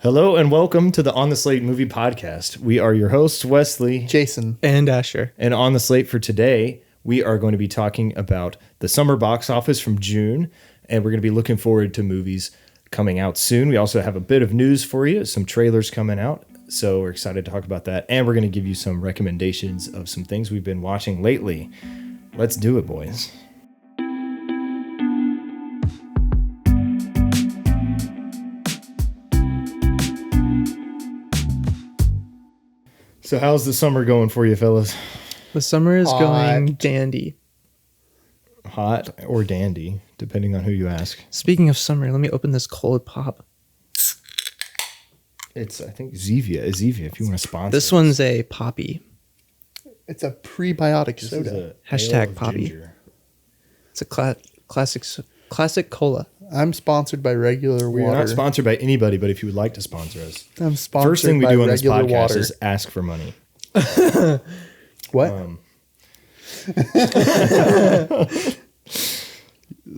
Hello and welcome to the On the Slate Movie Podcast. We are your hosts, Wesley, Jason, and Asher. And on the slate for today, we are going to be talking about the summer box office from June, and we're going to be looking forward to movies coming out soon. We also have a bit of news for you, some trailers coming out, so we're excited to talk about that, and we're going to give you some recommendations of some things we've been watching lately. Let's do it, boys. So how's the summer going for you, fellas? The summer is going dandy. Hot or dandy, depending on who you ask. Speaking of summer, let me open this cold pop. It's, I think, Zevia, if you want to sponsor. This one's a poppy. it's a prebiotic soda. Hashtag poppy. Ginger. It's a classic cola. I'm sponsored by regular water. We're not sponsored by anybody, but if you would like to sponsor us. I'm sponsored First thing we do on this podcast water. is ask for money. What?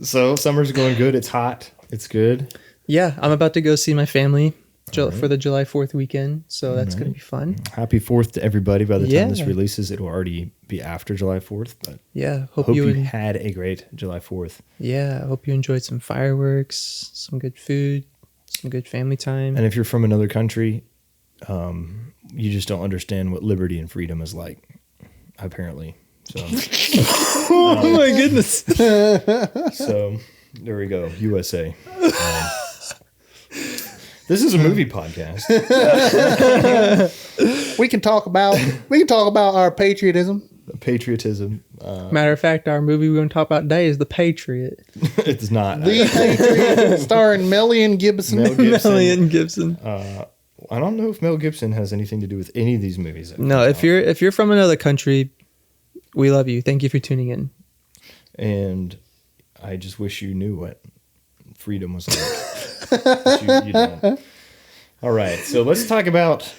So summer's going good. It's hot. It's good. Yeah, I'm about to go see my family for the July 4th weekend, so that's going to be fun. Happy 4th to everybody. By the time this releases, it'll already be after July 4th. But yeah, hope you had a great July 4th. Yeah, I hope you enjoyed some fireworks, some good food, some good family time. And if you're from another country, you just don't understand what liberty and freedom is like, apparently. So, oh my goodness. So there we go, USA. This is a movie podcast. We can talk about our patriotism. Patriotism. Matter of fact, our movie we're going to talk about today is The Patriot. It's not. The Patriot, starring Melian Gibson. Melian Gibson. I don't know if Mel Gibson has anything to do with any of these movies. No, if you're from another country, we love you. Thank you for tuning in. And I just wish you knew what freedom was like. But you don't. All right, so let's talk about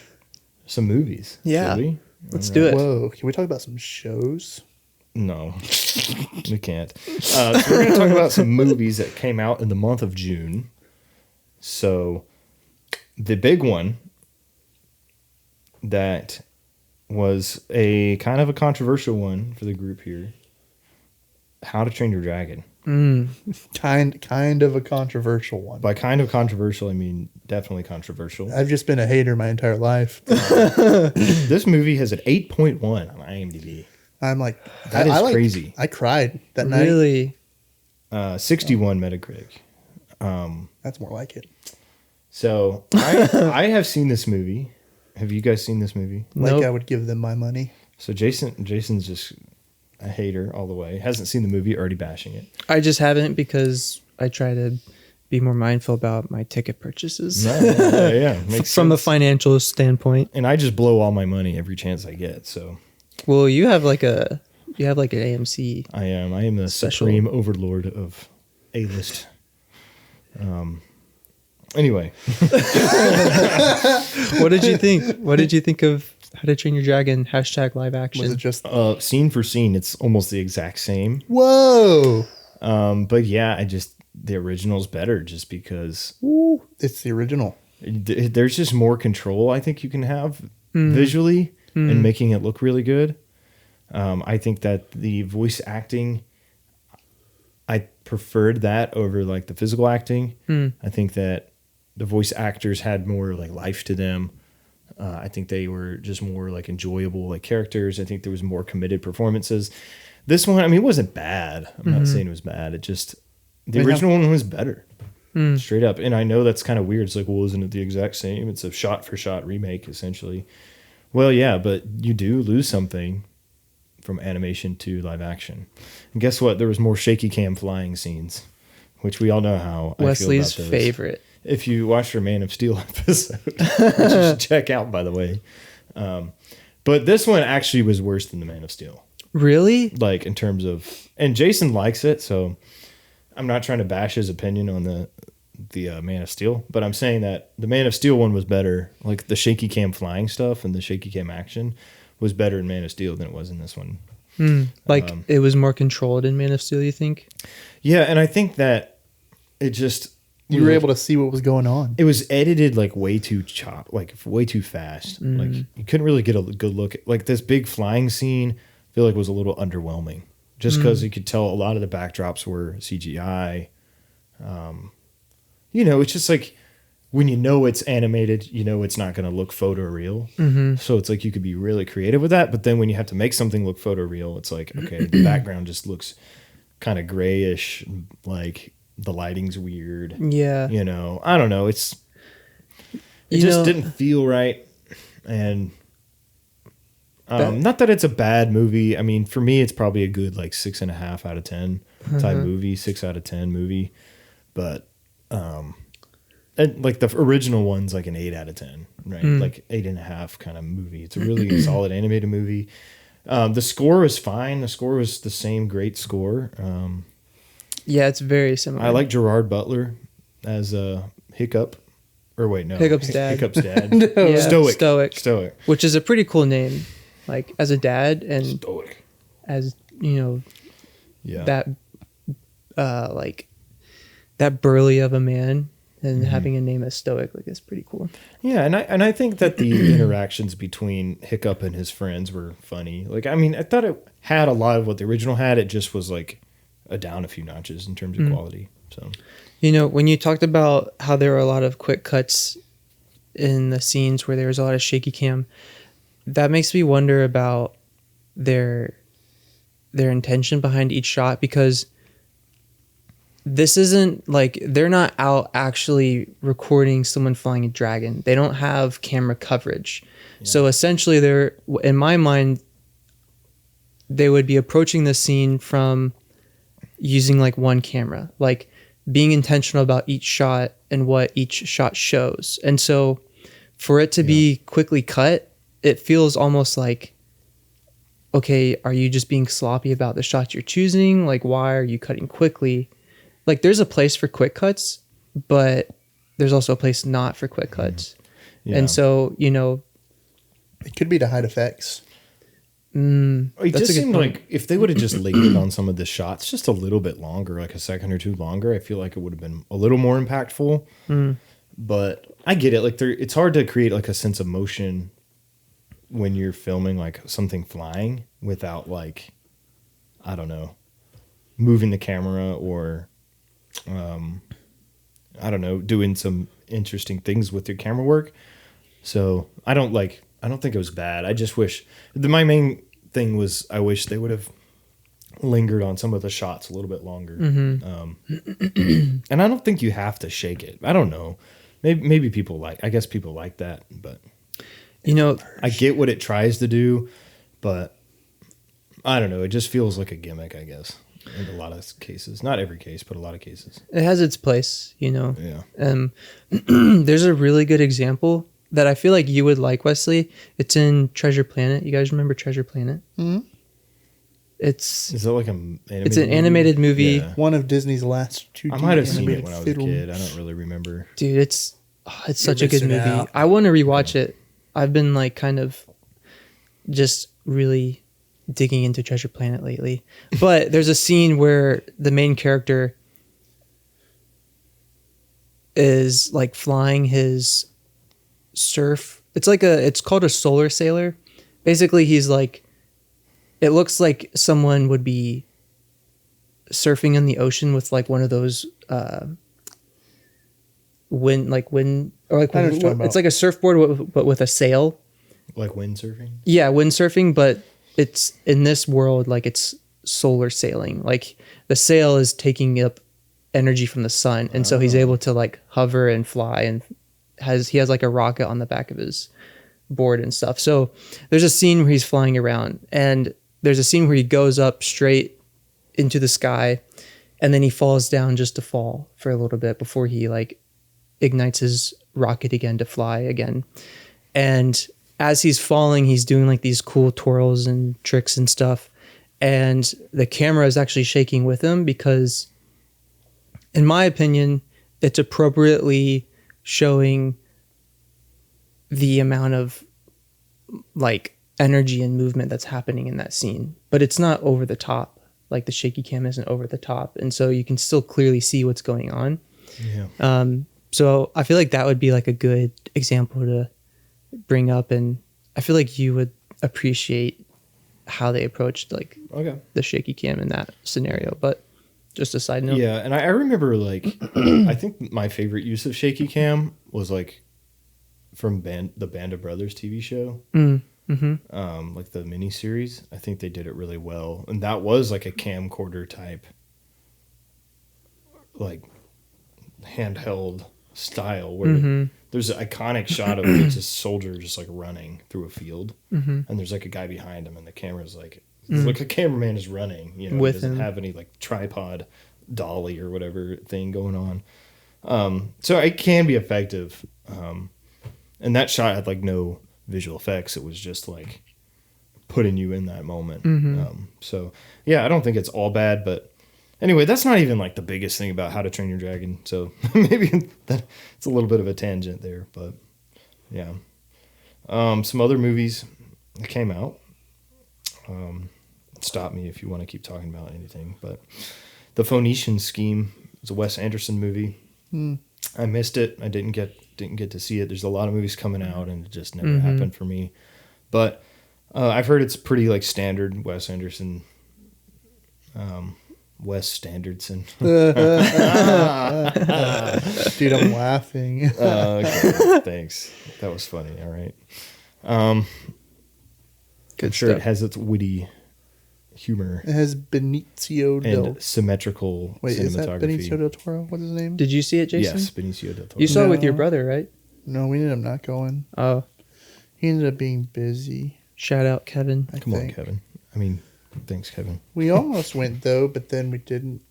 some movies. Yeah, shall we? Let's do it. Whoa, can we talk about some shows? No, we can't. So we're going to talk about some movies that came out in the month of June. So the big one that was a kind of a controversial one for the group here, How to Train Your Dragon. Kind of a controversial one. By kind of controversial, I mean definitely controversial. I've just been a hater my entire life. This movie has an 8.1 on IMDb. I'm like, that is crazy. I cried that night. Really? 61 Metacritic. That's more like it. So I have seen this movie. Have you guys seen this movie? Like I would give them my money. So Jason's just a hater all the way. Hasn't seen the movie, already bashing it. I just haven't because I try to be more mindful about my ticket purchases. Yeah. Makes From sense. a financial standpoint. And I just blow all my money every chance I get. So, well, you have like an AMC. I am the supreme overlord of A-list. Anyway, what did you think? What did you think of How to Train Your Dragon #live action? Was it just scene for scene, it's almost the exact same. whoa? But yeah, the original's better just because It's the original. There's just more control I think you can have visually and making it look really good. I think that the voice acting, I preferred that over like the physical acting. I think that the voice actors had more like life to them. I think they were just more like enjoyable like characters. I think there was more committed performances. This one, I mean, it wasn't bad. I'm not saying it was bad. It just, the original one was better. Straight up. And I know that's kind of weird. It's like, well, isn't it the exact same? It's a shot for shot remake essentially. Well, yeah, but you do lose something from animation to live action. And guess what? There was more shaky cam flying scenes, which we all know how Wesley's I feel about those. favorite. If you watched our Man of Steel episode, which you should check out, by the way. But this one actually was worse than the Man of Steel. Really? Like in terms of, and Jason likes it, so I'm not trying to bash his opinion on the Man of Steel, but I'm saying that the Man of Steel one was better. Like the shaky cam flying stuff and the shaky cam action was better in Man of Steel than it was in this one. It was more controlled in Man of Steel, you think? Yeah, and I think that it just, You were able to see what was going on. It was edited like way too way too fast. Like you couldn't really get a good look at like this big flying scene. I feel like was a little underwhelming, just because you could tell a lot of the backdrops were CGI. It's just like when you know it's animated, you know it's not going to look photoreal. So it's like you could be really creative with that. But then when you have to make something look photoreal, it's like, okay, the background just looks kind of grayish, like the lighting's weird. Yeah. I don't know. It just didn't feel right. And not that it's a bad movie. I mean, for me, it's probably a good like 6.5 out of 10 type movie, 6 out of 10 movie. But like the original one's like an 8 out of 10, right? Like 8.5 kind of movie. It's a really solid animated movie. The score was fine. The score was the same great score. Yeah, it's very similar. I like Gerard Butler as Hiccup. Or wait, no. Hiccup's dad. Hiccup's dad. Yeah, Stoic. Which is a pretty cool name. Like as a dad and Stoic. as, Yeah. that like that burly of a man and having a name as Stoic, like it's pretty cool. Yeah, and I think that the interactions between Hiccup and his friends were funny. Like, I mean, I thought it had a lot of what the original had. It just was like down a few notches in terms of quality. So, when you talked about how there were a lot of quick cuts in the scenes where there was a lot of shaky cam, that makes me wonder about their intention behind each shot, because this isn't like they're not out actually recording someone flying a dragon. They don't have camera coverage. Yeah. So essentially they're, in my mind, they would be approaching the scene from using like one camera, like being intentional about each shot and what each shot shows. And so for it to be quickly cut, it feels almost like, okay, are you just being sloppy about the shots you're choosing? Like, why are you cutting quickly? Like, there's a place for quick cuts, but there's also a place not for quick cuts. Yeah. And so, it could be to hide effects. It just seemed like if they would have just lingered on some of the shots just a little bit longer, like a second or two longer, I feel like it would have been a little more impactful. But I get it. Like, it's hard to create like a sense of motion when you're filming like something flying without like, I don't know, moving the camera or, I don't know, doing some interesting things with your camera work. So I don't think it was bad. I just wish my main thing was I wish they would have lingered on some of the shots a little bit longer. And I don't think you have to shake it. I don't know. Maybe people I guess people like that, but I get what it tries to do, but I don't know. It just feels like a gimmick, I guess, in a lot of cases. Not every case, but a lot of cases. It has its place, Yeah. There's a really good example that I feel like you would like, Wesley. It's in Treasure Planet. You guys remember Treasure Planet? Mm-hmm. Is that like it's an animated movie? Yeah. One of Disney's last 2D. I might have seen it when I was a kid. I don't really remember. Dude, it's such a good movie. I want to rewatch it. I've been like kind of just really digging into Treasure Planet lately. But there's a scene where the main character is like flying his surf. It's called a solar sailor. Basically, he's like, it looks like someone would be surfing in the ocean with like one of those wind or like it's like a surfboard but with a sail. Like windsurfing? Yeah, windsurfing, but it's in this world like it's solar sailing. Like the sail is taking up energy from the sun, and so he's able to like hover and fly, and he has like a rocket on the back of his board and stuff. So there's a scene where he's flying around, and there's a scene where he goes up straight into the sky, and then he falls down just to fall for a little bit before he like ignites his rocket again to fly again. And as he's falling, he's doing like these cool twirls and tricks and stuff. And the camera is actually shaking with him because, in my opinion, it's appropriately showing the amount of like energy and movement that's happening in that scene. But it's not over the top. Like the shaky cam isn't over the top. And so you can still clearly see what's going on. Yeah. So I feel like that would be like a good example to bring up, and I feel like you would appreciate how they approached like the shaky cam in that scenario. But just a side note. Yeah, and I remember like I think my favorite use of shaky cam was like from the Band of Brothers TV show. Like the miniseries. I think they did it really well. And that was like a camcorder type like handheld style where there's an iconic shot of it's a soldier just like running through a field, and there's like a guy behind him, and the camera's like a cameraman is running, you know, with doesn't him. have any like tripod dolly or whatever thing going on. So it can be effective. And that shot had like no visual effects. It was just like putting you in that moment. So yeah, I don't think it's all bad, but anyway, that's not even like the biggest thing about How to Train Your Dragon. So maybe it's a little bit of a tangent there, but yeah. Some other movies that came out. Stop me if you want to keep talking about anything, but The Phoenician Scheme is a Wes Anderson movie. I missed it. I didn't get to see it. There's a lot of movies coming out, and it just never happened for me. But I've heard it's pretty like standard Wes Anderson. Wes Standardson. Dude, I'm laughing. Okay, thanks. That was funny. All right. Good I'm sure stuff. it has its witty humor It has Benicio del... and symmetrical Wait, is that cinematography. Benicio del Toro? What's his name? Did you see it, Jason? Yes, Benicio del Toro. You saw it with your No. brother, right? No, we ended up not going. Oh, He ended up being busy. shout out Kevin. I Come on, think. Kevin. I mean, thanks, Kevin. We almost went, though, but then we didn't.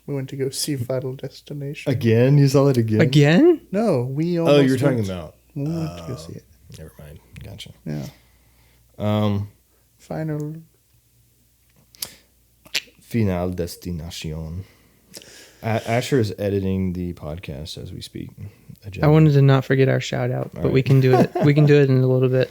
We went to go see Final Destination. Again? You saw it again? Again? No, we almost Oh, you're talking went- about... We went to go see it. Never mind. Gotcha. Yeah. Final... Final Destination. Asher is editing the podcast as we speak. I wanted to not forget our shout out, but All we right. can do it. We can do it in a little bit.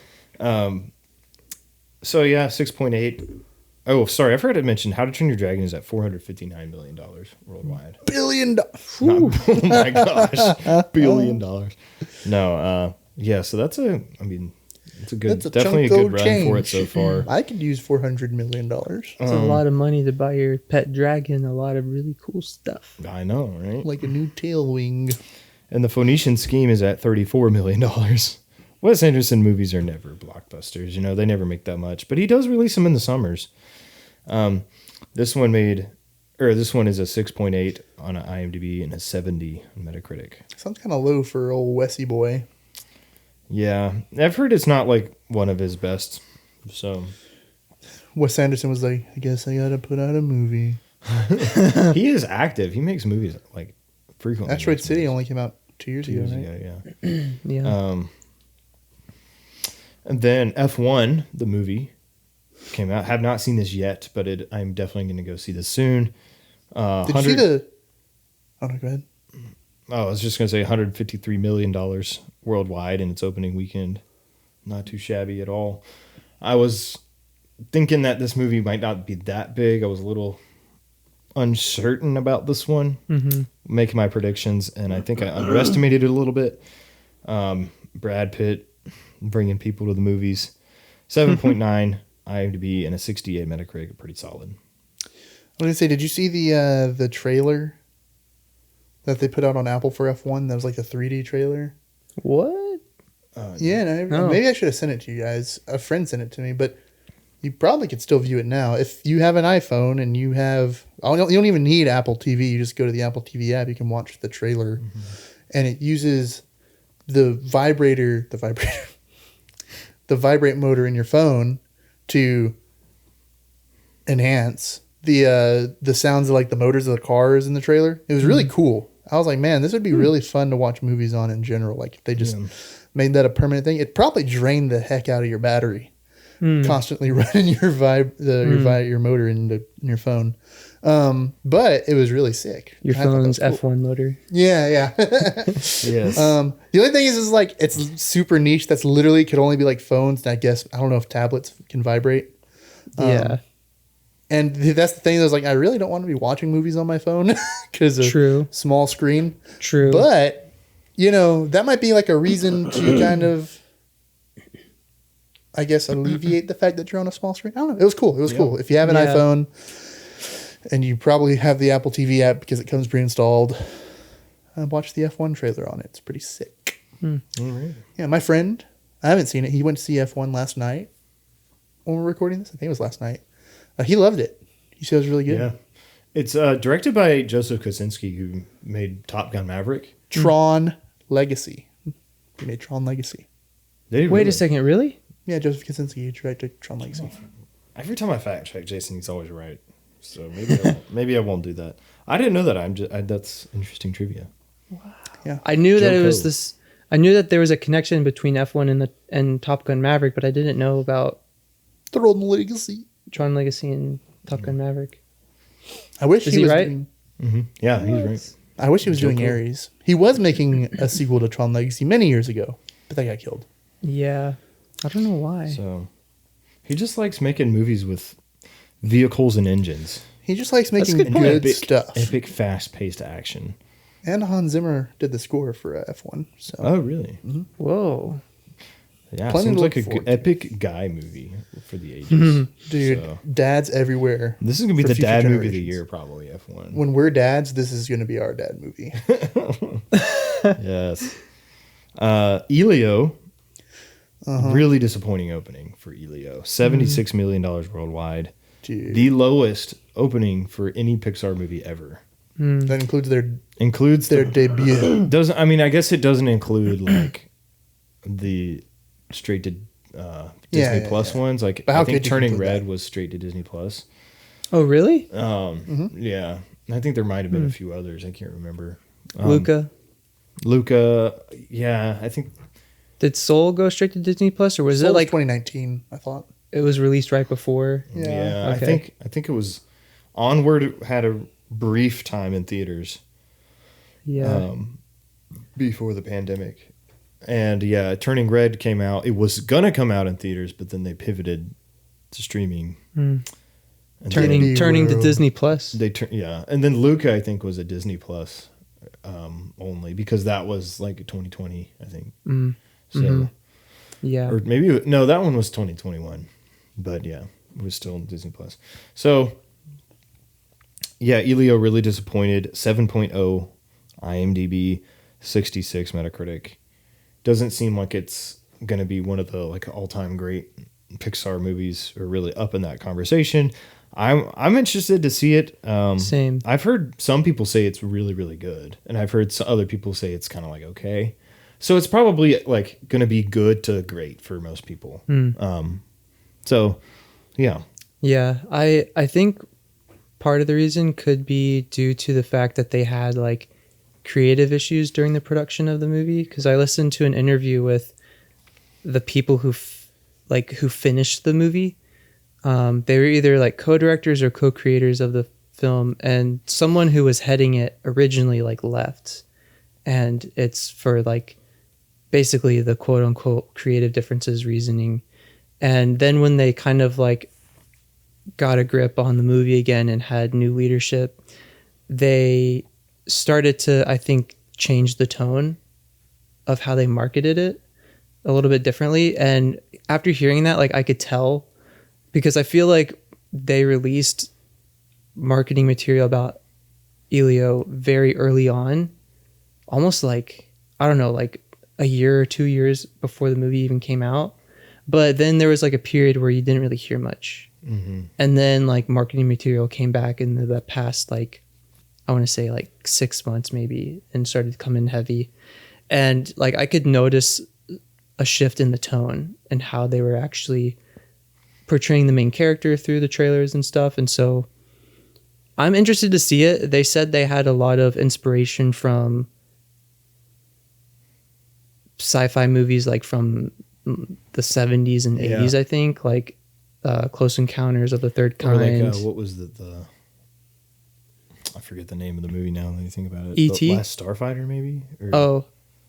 So yeah, 6.8. Oh, sorry, I forgot to mention How to Train Your Dragon is at $459 million worldwide. $1 billion. Oh my gosh, $1 billion. No, yeah, so it's a good, That's a definitely a chunk good of run change. for it so far. I could use $400 million. It's a lot of money to buy your pet dragon. A lot of really cool stuff. I know, right? Like a new tail wing. And The Phoenician Scheme is at $34 million. Wes Anderson movies are never blockbusters. You know, they never make that much. But he does release them in the summers. This one is a 6.8 on IMDb and a 70 on Metacritic. Sounds kind of low for old Wessie boy. Yeah, I've heard it's not like one of his best. So Wes Anderson was like, I guess I gotta put out a movie. he is active. He makes movies like frequently. Asteroid makes City movies. only came out 2 years ago, right? Yeah. Yeah. And then F1, the movie, came out. Have not seen this yet, but I'm definitely going to go see this soon. Did you see the... Oh, no, go ahead. I was just going to say $153 million worldwide in its opening weekend. Not too shabby at all. I was thinking that this movie might not be that big. I was a little uncertain about this one, making my predictions, and I think I underestimated it a little bit. Brad Pitt bringing people to the movies. 7.9 IMDb and a 68 Metacritic, pretty solid. I was gonna say, did you see the trailer that they put out on Apple for F1? That was like a 3D trailer. What? Yeah, No. maybe I should have sent it to you guys. A friend sent it to me, but you probably could still view it now. If you have an iPhone and you don't even need Apple TV. You just go to the Apple TV app. You can watch the trailer, and it uses the vibrate motor in your phone to enhance the sounds of like the motors of the cars in the trailer. It was really cool. I was like, man, this would be really fun to watch movies on in general. Like if they just made that a permanent thing. It probably drained the heck out of your battery, constantly running your your motor in your phone. But it was really sick. Your I thought that phone's was cool. F1 motor. Yeah. Yes. The only thing is like it's super niche. That's literally could only be like phones. And I guess I don't know if tablets can vibrate. Yeah. And that's the thing. I was like, I really don't want to be watching movies on my phone because of small screen. True. But, that might be like a reason to kind of, I guess, alleviate the fact that you're on a small screen. I don't know. It was cool. It was cool. If you have an iPhone and you probably have the Apple TV app because it comes pre-installed, watch the F1 trailer on it. It's pretty sick. All right. Yeah, my friend, I haven't seen it. He went to see F1 last night when we're recording this. I think it was last night. He loved it. He said it was really good. Yeah. It's directed by Joseph Kosinski, who made Top Gun Maverick. Tron Legacy. He made Tron Legacy. Wait a second, really? Yeah, Joseph Kosinski directed Tron Legacy. Every time I fact check Jason, he's always right. So maybe I won't do that. I didn't know that. That's interesting trivia. Wow. Yeah. I knew that it was this. I knew that there was a connection between F1 and Top Gun Maverick, but I didn't know about Tron Legacy. Tron Legacy and Top Gun Maverick. I wish he was right. Yeah, he's right. I wish he was doing Ares. He was making a sequel to Tron Legacy many years ago, but that got killed. Yeah, I don't know why. So he just likes making movies with vehicles and engines. He just likes making good stuff. Epic, fast-paced action. And Hans Zimmer did the score for F1. So. Oh, really? Mm-hmm. Whoa. Yeah, seems like an epic guy movie for the ages. Dude, dads everywhere. This is going to be the dad movie of the year, probably, F1. When we're dads, this is going to be our dad movie. Yes. Elio, really disappointing opening for Elio. $76 million worldwide. Dude. The lowest opening for any Pixar movie ever. That includes their debut. I guess it doesn't include like the straight to Disney Plus ones. Like I think Turning Red was straight to Disney Plus. Oh, really? Yeah. I think there might have been a few others. I can't remember. Luca. Yeah. I think. Did Soul go straight to Disney Plus, or was it like 2019? I thought it was released right before. Yeah. Okay. I think it was Onward. It had a brief time in theaters. Yeah. Before the pandemic. And yeah, Turning Red came out. It was gonna come out in theaters, but then they pivoted to streaming. Turning to Disney Plus. And then Luca, I think, was a Disney Plus only because that was like 2020, I think. So yeah, or maybe that one was 2021, but yeah, it was still Disney Plus. So yeah, Elio really disappointed. 7.0 IMDb, 66 Metacritic. Doesn't seem like it's going to be one of the like all-time great Pixar movies or really up in that conversation. I'm interested to see it. Same. I've heard some people say it's really, really good, and I've heard other people say it's kind of like okay. So it's probably like going to be good to great for most people. So yeah. Yeah, I think part of the reason could be due to the fact that they had like creative issues during the production of the movie, because I listened to an interview with the people who finished the movie. They were either like co-directors or co-creators of the film, and someone who was heading it originally like left, and it's for like basically the quote unquote creative differences reasoning. And then when they kind of like got a grip on the movie again and had new leadership, they started to, I think, change the tone of how they marketed it a little bit differently. And after hearing that, like I could tell, because I feel like they released marketing material about Elio very early on, almost like, I don't know, like a year or 2 years before the movie even came out. But then there was like a period where you didn't really hear much. And then like marketing material came back in the past, like, I want to say like 6 months maybe, and started to come in heavy. And like I could notice a shift in the tone and how they were actually portraying the main character through the trailers and stuff. And so I'm interested to see it. They said they had a lot of inspiration from sci-fi movies like from the 70s and 80s, I think, like Close Encounters of the Third Kind. Or like, what was the I forget the name of the movie now that you think about it. E.T.? The Last Starfighter, maybe?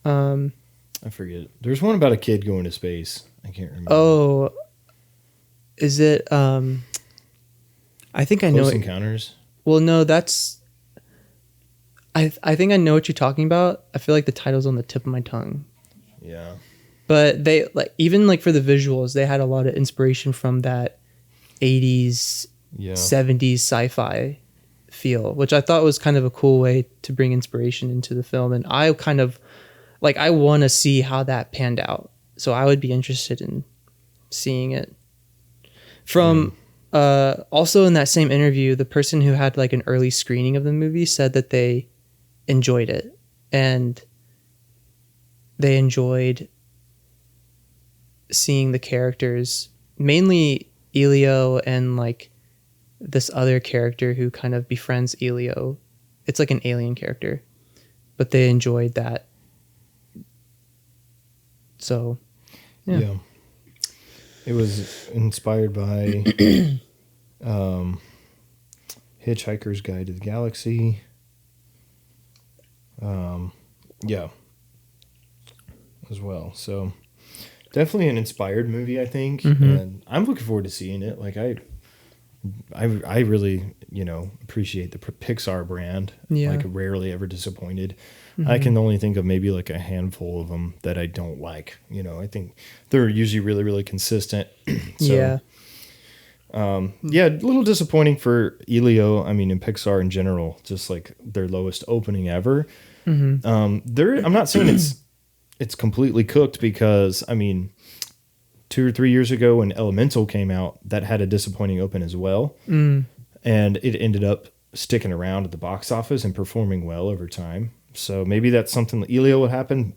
I forget. There's one about a kid going to space. I can't remember. Oh, is it? I I think I know. Close Encounters. Well, no, that's. I think I know what you're talking about. I feel like the title's on the tip of my tongue. Yeah. But they like even like for the visuals, they had a lot of inspiration from that 80s, 70s sci-fi feel, which I thought was kind of a cool way to bring inspiration into the film. And I kind of like I want to see how that panned out. So I would be interested in seeing it. From also in that same interview, the person who had like an early screening of the movie said that they enjoyed it, and they enjoyed seeing the characters, mainly Elio and like this other character who kind of befriends Elio. It's like an alien character, but they enjoyed that. So, yeah. It was inspired by Hitchhiker's Guide to the Galaxy. As well. So definitely an inspired movie, I think, and I'm looking forward to seeing it. Like I really, appreciate the Pixar brand. Yeah. Like rarely ever disappointed. I can only think of maybe like a handful of them that I don't like. I think they're usually really, really consistent. So, a little disappointing for Elio. I mean, in Pixar in general, just like their lowest opening ever. I'm not saying it's completely cooked, because I mean, 2 or 3 years ago when Elemental came out, that had a disappointing open as well. And it ended up sticking around at the box office and performing well over time. So maybe that's something that Elio would happen.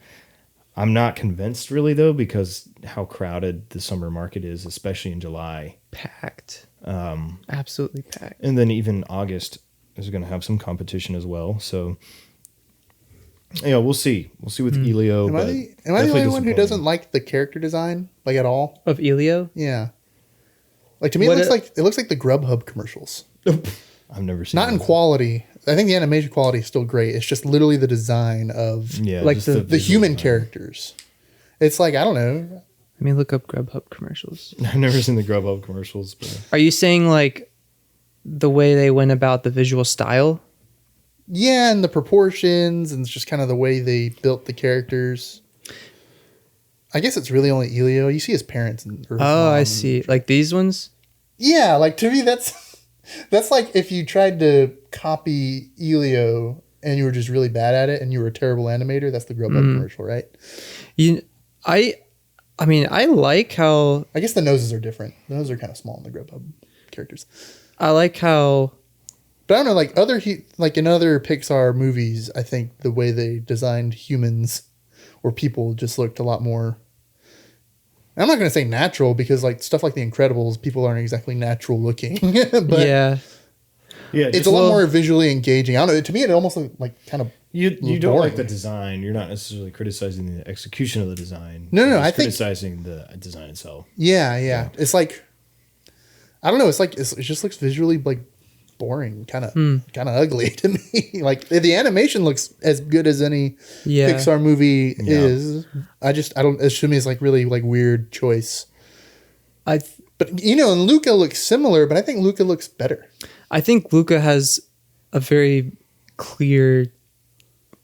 I'm not convinced really though, because how crowded the summer market is, especially in July. Packed. Absolutely packed. And then even August is going to have some competition as well. So yeah, we'll see. We'll see with Elio. Am I the only one who doesn't like the character design like at all? Of Elio? Yeah. Like to me, it looks like the Grubhub commercials. I've never seen. Not in quality. I think the animation quality is still great. It's just literally the design of like the human characters. It's like, I don't know. Let me look up Grubhub commercials. I've never seen the Grubhub commercials. But are you saying like the way they went about the visual style? Yeah, and the proportions, and it's just kind of the way they built the characters. I guess it's really only Elio. You see his parents. I see. Like these ones? Yeah, like to me, that's like if you tried to copy Elio and you were just really bad at it and you were a terrible animator. That's the Grubhub commercial, right? I mean, I like how... I guess the noses are different. The noses are kind of small in the Grubhub characters. I like how... But I don't know, like in other Pixar movies, I think the way they designed humans or people just looked a lot more... I'm not going to say natural, because like stuff like The Incredibles, people aren't exactly natural looking. But yeah, it's a lot more visually engaging. I don't know. To me, it almost looked like kind of you don't like the design. You're not necessarily criticizing the execution of the design. No. I think criticizing the design itself. Yeah. It's like, I don't know. It's like it just looks visually like boring, kind of ugly to me. Like the animation looks as good as any Pixar movie is. To me, it's like really like weird choice. But and Luca looks similar, but I think Luca looks better. I think Luca has a very clear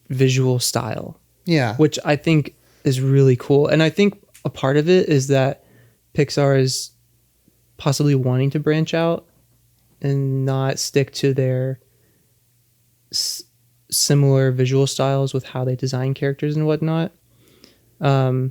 visual style. Yeah. Which I think is really cool. And I think a part of it is that Pixar is possibly wanting to branch out and not stick to their similar visual styles with how they design characters and whatnot. But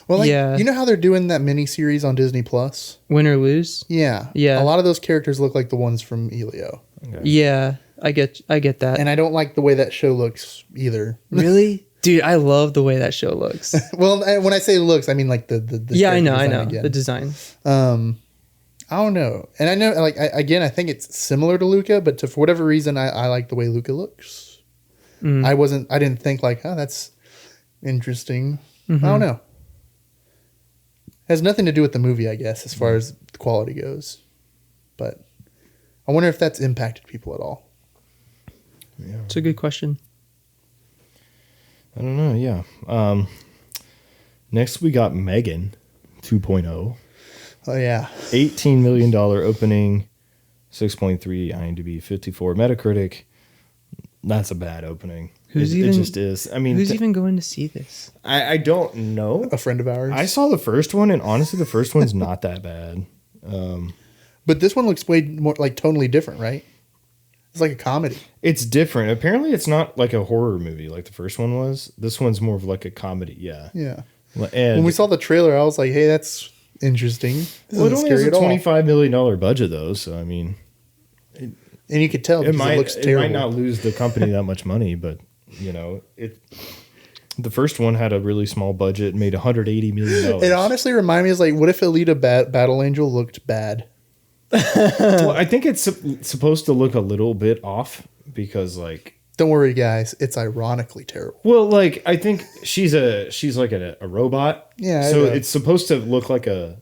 well, you know how they're doing that mini series on Disney Plus, Win or Lose? Yeah. A lot of those characters look like the ones from Elio. Okay. Yeah, I get that. And I don't like the way that show looks either. Really? Dude, I love the way that show looks. Well, when I say looks, I mean like the yeah, I know again. The design. I don't know, and I know I think it's similar to Luca, but for whatever reason, I like the way Luca looks. I didn't think like, oh, that's interesting. I don't know. Has nothing to do with the movie, I guess, as far as the quality goes. But I wonder if that's impacted people at all. Yeah. It's a good question. I don't know, yeah. Next we got Megan 2.0. Oh yeah. $18 million opening, 6.3 IMDb, 54 Metacritic. That's a bad opening. It just is. I mean, who's even going to see this? I don't know. A friend of ours. I saw the first one, and honestly, the first one's not that bad. But this one looks way more like totally different, right? It's like a comedy. It's different. Apparently, it's not like a horror movie like the first one was. This one's more of like a comedy. Yeah. Yeah. And when we saw the trailer, I was like, "Hey, that's interesting." This well, it isn't only has scary a at all. $25 million budget, though. So I mean, And you could tell because it looks terrible. It might not lose the company that much money, but you know, the first one had a really small budget, made $180 million. It honestly reminded me of like, what if Alita Battle Angel looked bad? Well, I think it's supposed to look a little bit off because, like, don't worry, guys, it's ironically terrible. well, like I think she's like a robot. Yeah, So I know. it's supposed to look like a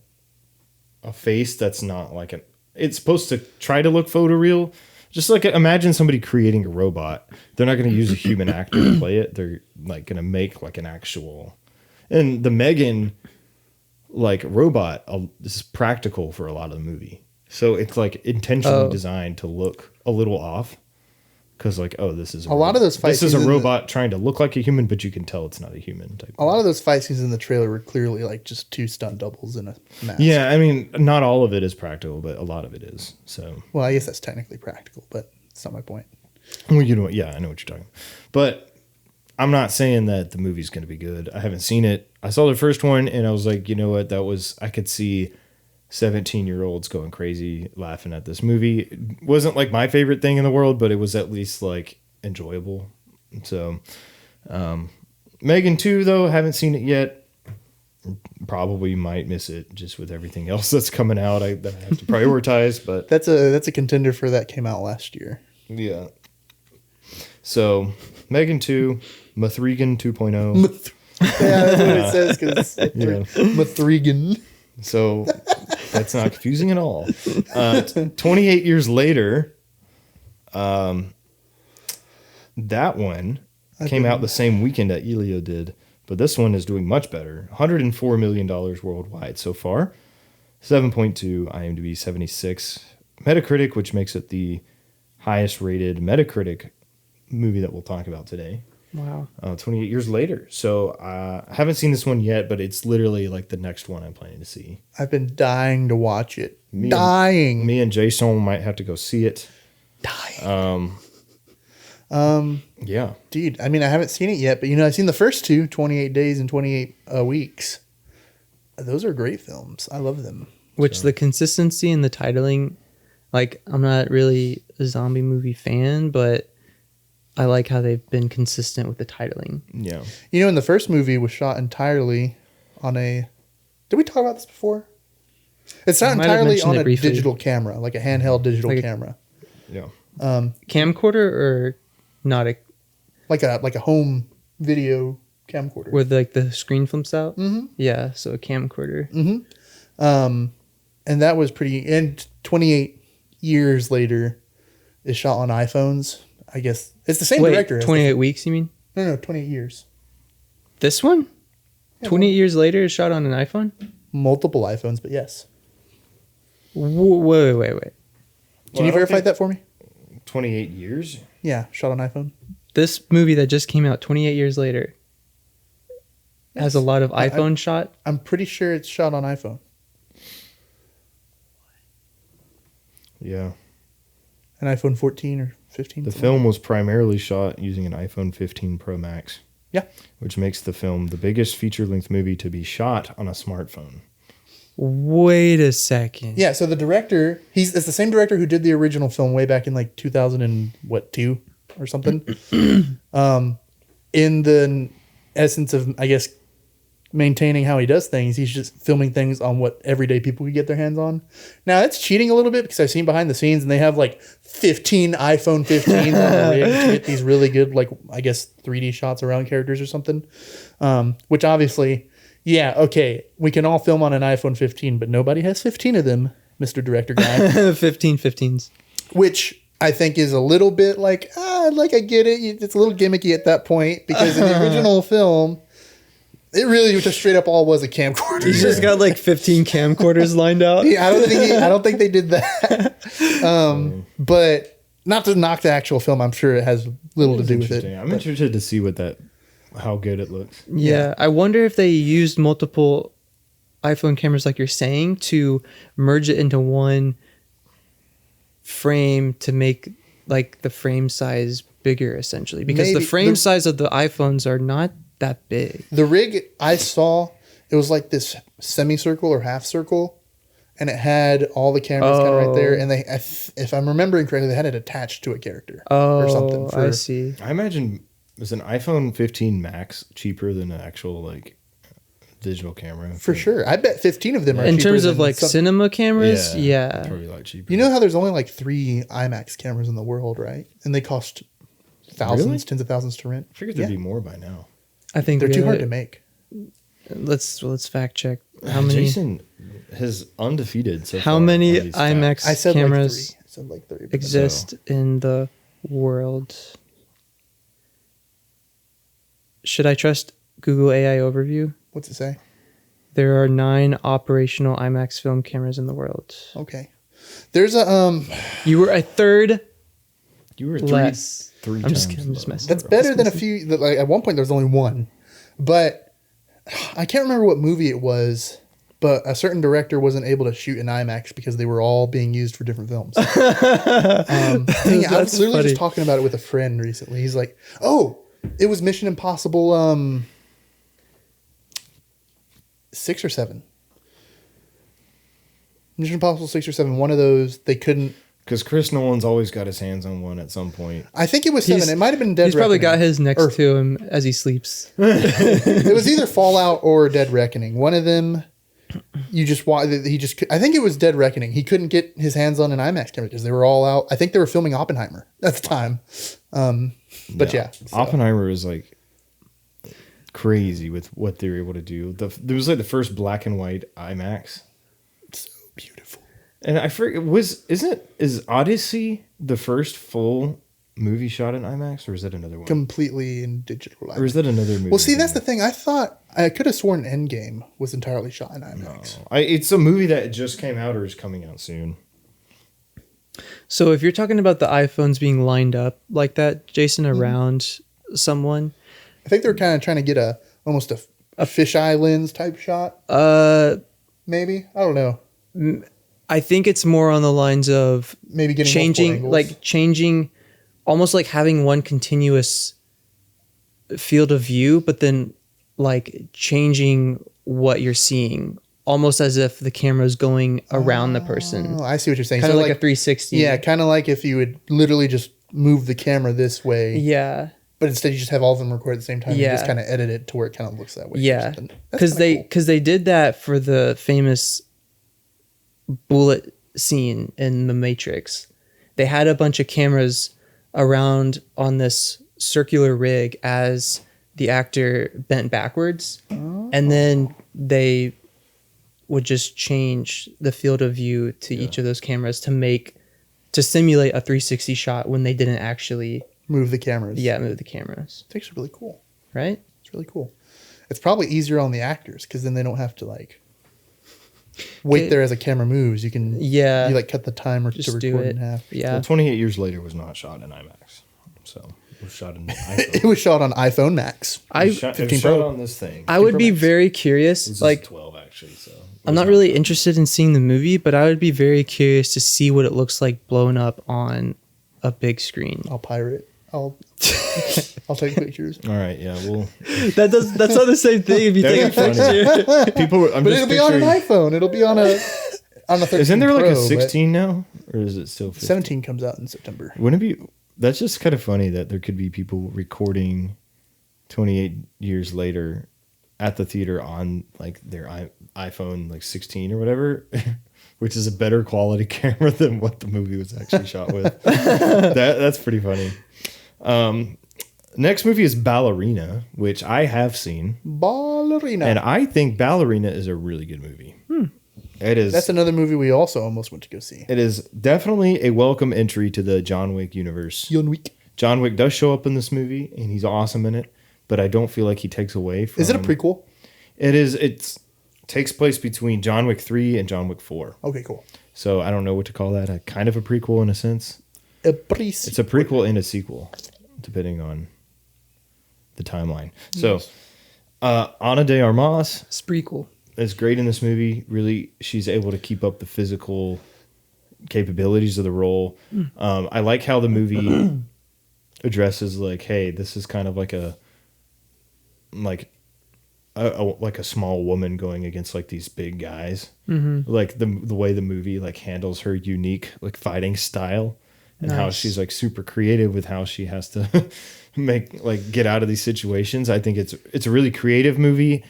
face that's not like it's supposed to try to look photoreal. Just like imagine somebody creating a robot. They're not going to use a human actor to play it. They're like going to make like an actual. And the Megan like robot is practical for a lot of the movie. So it's like intentionally designed to look a little off. Because like, oh, this is a lot of those fight This is a scenes in robot trying to look like a human, but you can tell it's not a human type. A lot of those fight scenes in the trailer were clearly like just two stunt doubles in a mask. Yeah, I mean, not all of it is practical, but a lot of it is. So, Well, I guess that's technically practical, but it's not my point. well, you know, yeah, I know what you're talking about. But I'm not saying that the movie's going to be good. I haven't seen it. I saw the first one, and I was like, you know what? I could see 17-year-olds going crazy laughing at this movie. It wasn't like my favorite thing in the world, but it was at least like enjoyable. So, Megan 2, though, haven't seen it yet. Probably might miss it just with everything else that's coming out that I have to prioritize. But That's a contender for that came out last year. yeah. So, Megan 2, Mathregan 2.0. Yeah, that's what it says because Yeah. Mathregan. So that's not confusing at all. 28 years later, that one came out the same weekend that Elio did, but this one is doing much better. $104 million worldwide so far. 7.2 IMDb, 76 Metacritic, which makes it the highest rated Metacritic movie that we'll talk about today. Wow. 28 years later. So I haven't seen this one yet, but it's literally like the next one I'm planning to see. I've been dying to watch it. Me dying. and Jason might have to go see it. Dying. Yeah. Dude, I mean, I haven't seen it yet, but I've seen the first two, 28 Days and 28 Weeks. Those are great films. I love them. Which the consistency and the titling, like, I'm not really a zombie movie fan, but I like how they've been consistent with the titling. Yeah. And the first movie was shot entirely on a... Did we talk about this before? It's not might have entirely mentioned on it a briefly. digital camera, like a handheld digital camera. Yeah. Camcorder or not a... Like a home video camcorder. Where like the screen flips out? Mm-hmm. Yeah, so a camcorder. Mm-hmm. And that was pretty... And 28 years later, is shot on iPhones. I guess it's the same director. 28 weeks, you mean? No, 28 years. This one? Yeah, 28 years later is shot on an iPhone? Multiple iPhones, but yes. Wait. Can you verify that for me? 28 years? Yeah, shot on iPhone. This movie that just came out 28 years later has a lot of iPhone shot. I'm pretty sure it's shot on iPhone. Yeah. An iPhone 14 or 15. The film was primarily shot using an iPhone 15 Pro Max. Yeah. Which makes the film the biggest feature-length movie to be shot on a smartphone. Wait a second. Yeah, so the director, it's the same director who did the original film way back in like 2002 or something. In the essence of, I guess, maintaining how he does things, he's just filming things on what everyday people could get their hands on. Now, it's cheating a little bit because I've seen behind the scenes and they have like 15 iPhone 15s on the rig to get these really good, like, I guess, 3D shots around characters or something. Which obviously, yeah, okay, we can all film on an iPhone 15, but nobody has 15 of them, Mr. Director Guy. 15s. Which I think is a little bit like I get it. It's a little gimmicky at that point because in the original film, It really just straight up all was a camcorder. He's just got like 15 camcorders lined out. Yeah, I don't think they did that. But not to knock the actual film, I'm sure it has little to do with it. I'm interested to see how good it looks. Yeah, I wonder if they used multiple iPhone cameras, like you're saying, to merge it into one frame to make like the frame size bigger, essentially, because the frame size of the iPhones are not that big. The rig I saw, it was like this semicircle or half circle, and it had all the cameras kind of right there. And they, if I'm remembering correctly, they had it attached to a character or something. I see. I imagine, is an iPhone 15 Max cheaper than an actual like digital camera? For sure. I bet 15 of them are in cheaper terms of than like cinema cameras. Yeah. Probably a lot cheaper. You know how there's only like 3 IMAX cameras in the world, right? And they cost thousands, tens of thousands to rent. I figured there'd be more by now. I think they're too hard to make. Let's fact check how many. Jason has undefeated. So how far many on these IMAX facts. I said cameras like 3. I said like 3. exist in the world? Should I trust Google AI overview? What's it say? There are 9 operational IMAX film cameras in the world. Okay. There's a You were a third. You were less. three I'm just times messing. That's better than a few. Like at one point, there was only 1, but I can't remember what movie it was. But a certain director wasn't able to shoot in IMAX because they were all being used for different films. I was literally just talking about it with a friend recently. He's like, "Oh, it was Mission Impossible 6 or 7. Mission Impossible 6 or 7. One of those they couldn't." Because Chris Nolan's always got his hands on one at some point. I think it was 7. It might have been Dead He's Reckoning. probably got his next to him as he sleeps. It was either Fallout or Dead Reckoning. One of them, you just I think it was Dead Reckoning. He couldn't get his hands on an IMAX camera because they were all out. I think they were filming Oppenheimer at the time. But yeah. So. Oppenheimer was like crazy with what they were able to do. There was like the first black and white IMAX. So beautiful. And I forget, is Odyssey the first full movie shot in IMAX, or is that another one? Completely in digital IMAX. Or is that another movie? Well, see, that's the thing. I could have sworn Endgame was entirely shot in IMAX. No. It's a movie that just came out or is coming out soon. So if you're talking about the iPhones being lined up like that, Jason, around someone, I think they're kind of trying to get almost a fisheye lens type shot. Maybe, I don't know. I think it's more on the lines of maybe getting changing, almost like having one continuous field of view, but then like changing what you're seeing, almost as if the camera is going around the person. Oh, I see what you're saying. Kind of like a 360. Yeah, kind of like if you would literally just move the camera this way. Yeah. But instead you just have all of them record at the same time. Yeah. And just kind of edit it to where it kind of looks that way. Yeah. Because they did that for the famous bullet scene in The Matrix. They had a bunch of cameras around on this circular rig as the actor bent backwards. Oh. And then they would just change the field of view to each of those cameras to simulate a 360 shot when they didn't actually move the cameras. Yeah, move the cameras. It's actually really cool. Right? It's really cool. It's probably easier on the actors because then they don't have to like wait there as a camera moves. You can you like cut the timer to record in half. Yeah. Well, 28 Years Later was not shot in IMAX. So it was shot in iPhone. It was shot on iPhone Max. It was shot on this thing. I would be very curious. This like is 12 actually, so I'm not really interested in seeing the movie, but I would be very curious to see what it looks like blown up on a big screen. I'll pirate it. I'll take pictures. All right, yeah, well, that's not the same thing if you take a picture. People, but it'll be on an iPhone. It'll be on a 13 Isn't there like Pro, a 16 now, or is it still 15? 17 comes out in September. Wouldn't it be? That's just kind of funny that there could be people recording 28 years later at the theater on like their iPhone like 16 or whatever. Which is a better quality camera than what the movie was actually shot with. That's pretty funny. Next movie is Ballerina, which I have seen. Ballerina. And I think Ballerina is a really good movie. It is. That's another movie we also almost went to go see. It is definitely a welcome entry to the John Wick universe. John Wick does show up in this movie, and he's awesome in it, but I don't feel like he takes away from... Is it a prequel? It is. It takes place between John Wick 3 and John Wick 4. Okay, cool. So I don't know what to call that. A kind of a prequel in a sense. It's a prequel and a sequel, depending on the timeline. So Ana de Armas Sprequel is great in this movie. Really, she's able to keep up the physical capabilities of the role. I like how the movie addresses like, hey, this is kind of like a small woman going against like these big guys. Like the way the movie like handles her unique like fighting style and how she's like super creative with how she has to get out of these situations. I think it's a really creative movie.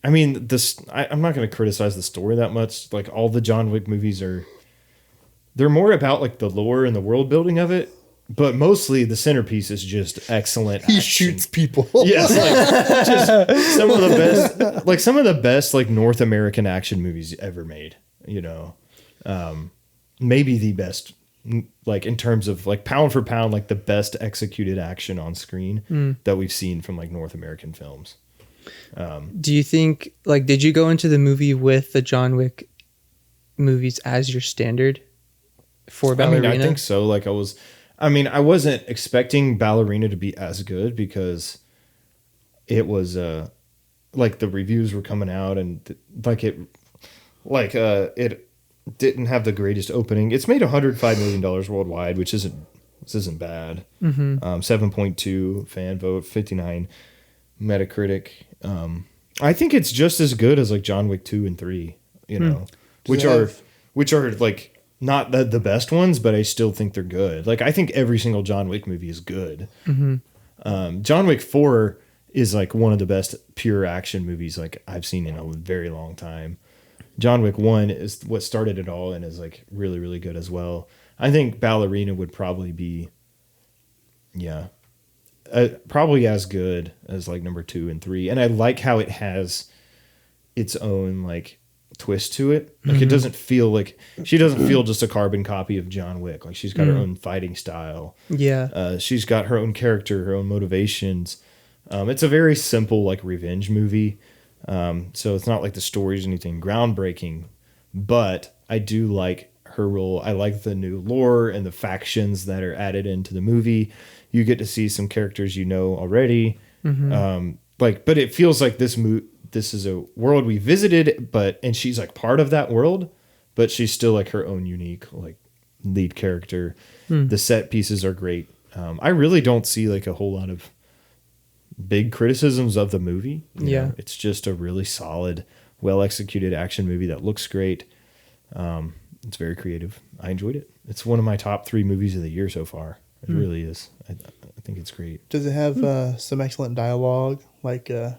I mean, I'm not going to criticize the story that much. Like all the John Wick movies they're more about like the lore and the world building of it. But mostly the centerpiece is just excellent action. He shoots people. Yes, like just some of the best like North American action movies ever made. You know, maybe the best, like in terms of like pound for pound, like the best executed action on screen that we've seen from like North American films. Do you think like did you go into the movie with the John Wick movies as your standard for Ballerina? I think so. Like I wasn't expecting Ballerina to be as good because it was like the reviews were coming out and it didn't have the greatest opening. It's made $105 million worldwide, which isn't bad. 7.2 fan vote, 59 Metacritic. I think it's just as good as like John Wick 2 and 3, you know, which are like not the best ones, but I still think they're good. Like I think every single John Wick movie is good. John Wick 4 is like one of the best pure action movies like I've seen in a very long time. John Wick 1 is what started it all and is like really, really good as well. I think Ballerina would probably be, probably as good as like number 2 and 3. And I like how it has its own like twist to it. Like it doesn't feel like she doesn't feel just a carbon copy of John Wick. Like she's got her own fighting style. Yeah. She's got her own character, her own motivations. It's a very simple like revenge movie. So it's not like the story's anything groundbreaking, but I do like her role. I like the new lore and the factions that are added into the movie. You get to see some characters you know already. But it feels like this is a world we visited, and she's like part of that world, but she's still like her own unique like lead character. The set pieces are great. I really don't see like a whole lot of big criticisms of the movie. You know, it's just a really solid, well executed action movie that looks great. It's very creative. I enjoyed it. It's one of my top 3 movies of the year so far. It really is. I think it's great. Does it have some excellent dialogue? Like, I'm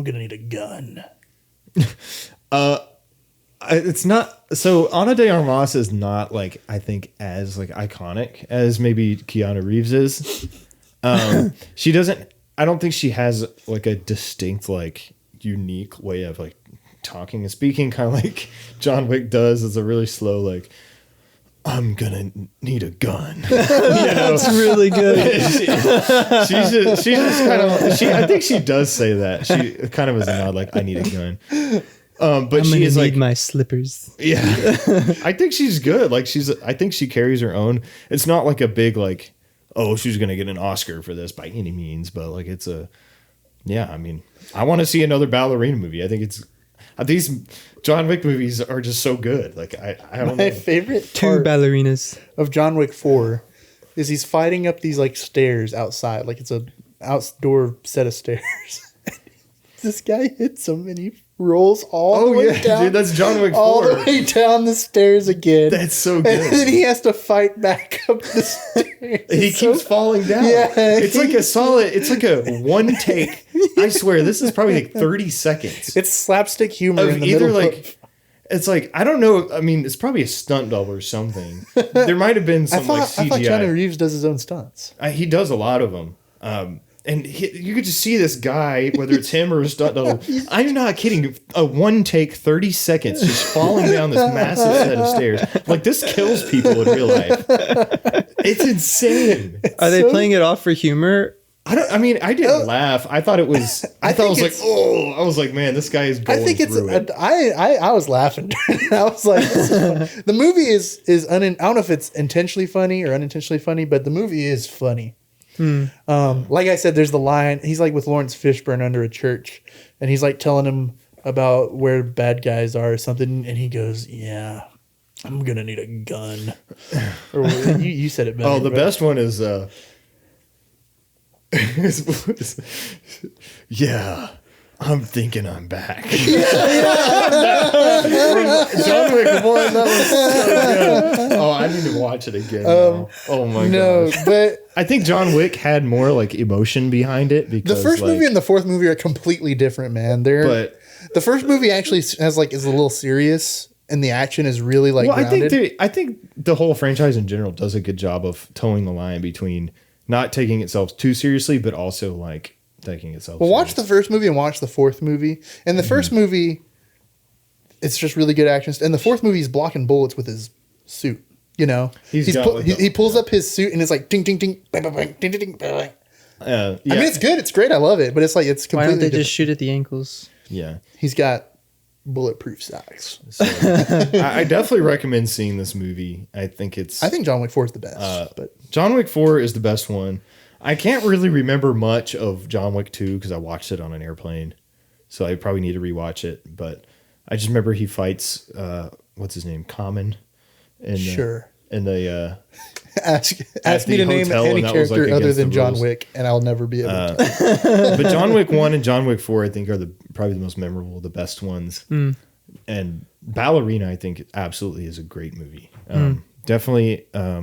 gonna need a gun. It's not. So Ana de Armas is not like I think as like iconic as maybe Keanu Reeves is. She doesn't. I don't think she has like a distinct like unique way of like talking and speaking, kind of like John Wick does. It's a really slow like, I'm gonna need a gun. That's really good. She's just kind of. I think she does say that. She kind of is a nod, like I need a gun. But she is like my slippers. Yeah, I think she's good. Like I think she carries her own. It's not like a big like, oh, she's gonna get an Oscar for this by any means. But like it's a, I mean, I want to see another Ballerina movie. I think these John Wick movies are just so good. Like I don't know. My favorite 2 part ballerinas of John Wick 4 is he's fighting up these like stairs outside. Like it's a outdoor set of stairs. This guy hits him and he rolls all the way down. Dude, that's John Wick 4. All the way down the stairs again. That's so good. And then he has to fight back up the stairs. He keeps falling down. Yeah. It's like a one take. I swear, this is probably like 30 seconds. It's slapstick humor in the either middle like, it's like, I don't know. I mean, it's probably a stunt double or something. There might have been some like CGI. I thought Keanu Reeves does his own stunts. He does a lot of them. And you could just see this guy, whether it's him or a stunt double. I'm not kidding. A one take, 30 seconds, just falling down this massive set of stairs. Like this kills people in real life. It's insane. Are they playing it off for humor, I didn't laugh. I thought it was. I was like, man, this guy is going I think it's. through it. I was laughing. I was like, this is funny. The movie is. I don't know if it's intentionally funny or unintentionally funny, but the movie is funny. Like I said, there's the line. He's like with Lawrence Fishburne under a church, and he's like telling him about where bad guys are or something, and he goes, "Yeah, I'm gonna need a gun." Or you said it better. Oh, the best one is. Yeah, I'm thinking I'm back. John Wick 1, that was so good. Oh, I need to watch it again. Now. Oh my gosh. But I think John Wick had more like emotion behind it because the first movie and the fourth movie are completely different, man. The first movie actually is a little serious, and the action is really like. Well, grounded. I think the whole franchise in general does a good job of towing the line between not taking itself too seriously, but also like taking itself. Well, watch the first movie and watch the fourth movie. And the first movie, it's just really good action. And the fourth movie, he's blocking bullets with his suit. You know, he pulls up his suit and it's like ding ding ding bang bang bang ding ding ding bang bang. Yeah. I mean, it's good. It's great. I love it. But it's like it's completely. Why don't they different. just shoot at the ankles? Yeah, he's got bulletproof socks. So, I definitely recommend seeing this movie. I think John Wick 4 is the best. But John Wick 4 is the best one. I can't really remember much of John Wick 2 because I watched it on an airplane. So I probably need to rewatch it. But I just remember he fights, what's his name? Common. Sure. In the ask me to name any character other than John Wick, and I'll never be able to. But John Wick 1 and John Wick 4, I think, are probably the most memorable, the best ones. And Ballerina, I think, absolutely is a great movie. Definitely a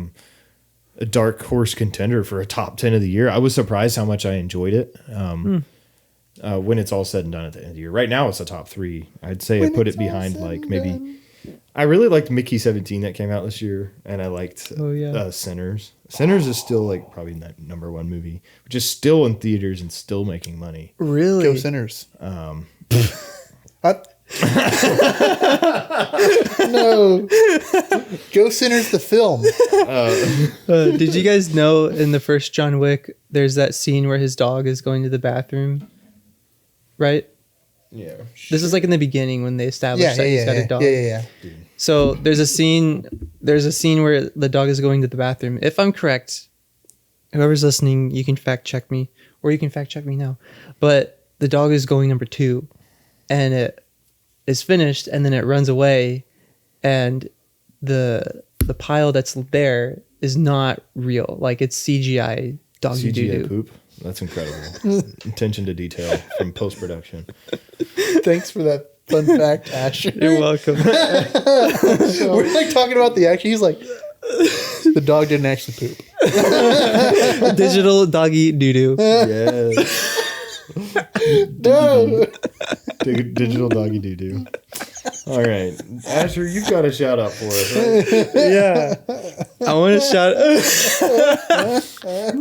dark horse contender for a top 10 of the year. I was surprised how much I enjoyed it when it's all said and done at the end of the year. Right now, it's a top 3. I'd say I put it behind like maybe... I really liked Mickey 17 that came out this year, and I liked Sinners. Sinners is still like probably that number 1 movie, which is still in theaters and still making money. Really? Go Sinners. No. Go Sinners the film. Did you guys know in the first John Wick, there's that scene where his dog is going to the bathroom? Right? Yeah. This is like in the beginning when they established that he's got a dog. Yeah. So there's a scene where the dog is going to the bathroom. If I'm correct, whoever's listening, you can fact check me, or you can fact check me now. But the dog is going number 2, and it is finished, and then it runs away, and the pile that's there is not real. Like it's CGI doggy doo-doo. Poop. That's incredible. Attention to detail from post-production. Thanks for that fun fact, Asher. You're welcome. We're like talking about the action. He's like, the dog didn't actually poop. Digital doggy doo-doo. Yes. No. Digital doggy doo-doo. All right. Asher, you've got a shout out for us, right? Yeah. I want to shout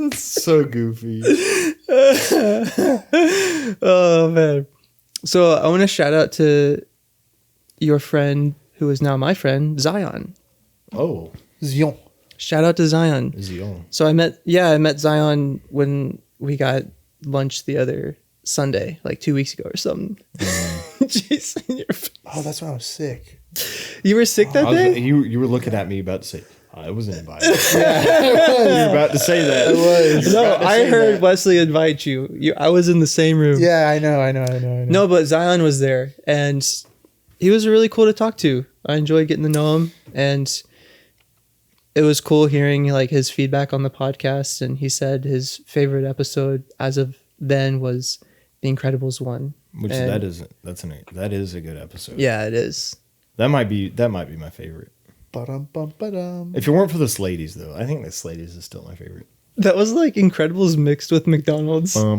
That's so goofy. Oh, man. So I want to shout out to your friend, who is now my friend, Zion. Oh. Zion. Shout out to Zion. Zion. So I met Zion when we got lunch the other Sunday, like 2 weeks ago or something. Jason, oh, that's when I was sick. You were sick that day? You were looking at me about to say, I wasn't invited. Yeah, you were about to say that. I was. No, I heard Wesley invite you. I was in the same room. Yeah, I know. No, but Zion was there, and he was really cool to talk to. I enjoyed getting to know him, and it was cool hearing like his feedback on the podcast. And he said his favorite episode as of then was The Incredibles 1. Which that is a good episode. Yeah, it is. That might be my favorite. Ba-dum-bum-ba-dum. If it weren't for the Slaties, though, I think the Slaties is still my favorite. That was like Incredibles mixed with McDonald's. Yeah, I was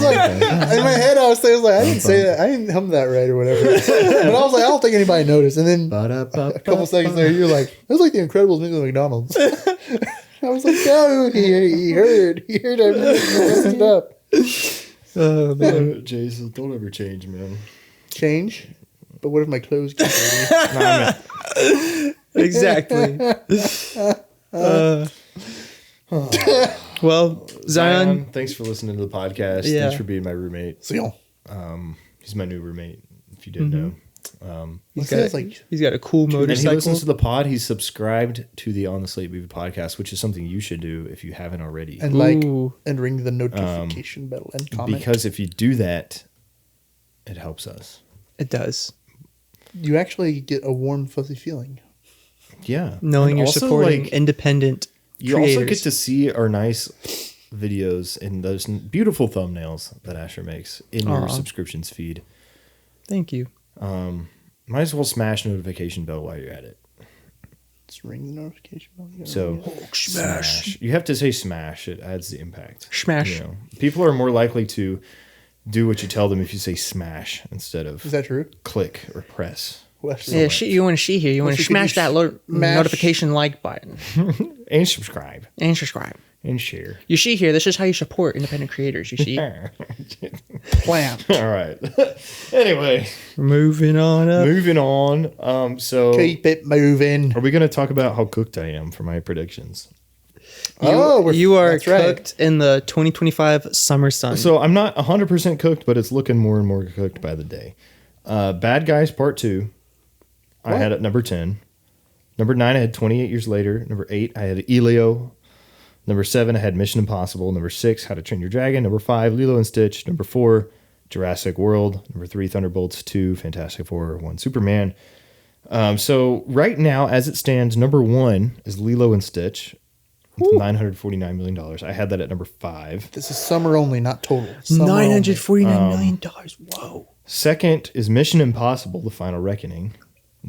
like, in my head, I was like, I didn't say that. I didn't hum that right or whatever. But I was like, I don't think anybody noticed. And then a couple seconds later, you're like, it was like the Incredibles mixed with McDonald's. I was like, no, he heard everything, messed it up. Oh, man. Jason, don't ever change, man. Change? But what if my clothes get dirty? Exactly. Well, Zion, thanks for listening to the podcast. Yeah. Thanks for being my roommate. Zion. He's my new roommate, if you didn't know. he's got a cool And he motorcycle. listens to the pod. He's subscribed to the On the Slate Movie podcast, which is something you should do if you haven't already. And Ooh. and ring the notification bell and comment. Because if you do that, it helps us. It does. You actually get a warm, fuzzy feeling. Yeah. Knowing And you're also, supporting like, independent you creators. also get to see our nice videos and those beautiful thumbnails that Asher makes in your Aw. subscriptions feed. Thank you. Might as well smash notification bell while you're at it. Just ring the notification bell. So smash. You have to say smash. It adds the impact. Smash. You know, people are more likely to do what you tell them if you say smash instead of Is that true? click or press. Wesley. Yeah, you want to see here. You want to Wesley, could smash you that smash- notification like button And subscribe and subscribe. and share. You see here, this is how you support independent creators. You see? Plan. All right. Anyway, Moving on up. moving on. So Keep it moving. are we going to talk about how cooked I am for my predictions? You are that's right. cooked in the 2025 summer sun. So I'm not 100% cooked, but it's looking more and more cooked by the day. Bad Guys Part 2, I had at number 10. Number 9, I had 28 Years Later. Number 8, I had Elio. Number 7, I had Mission Impossible. Number 6, How to Train Your Dragon. Number 5, Lilo and Stitch. Number 4, Jurassic World. Number 3, Thunderbolts. 2, Fantastic Four. 1, Superman. So right now, as it stands, number 1 is Lilo and Stitch. With $949 million. I had that at number 5. This is summer only, not total. Summer $949 million. Whoa. Second is Mission Impossible: The Final Reckoning.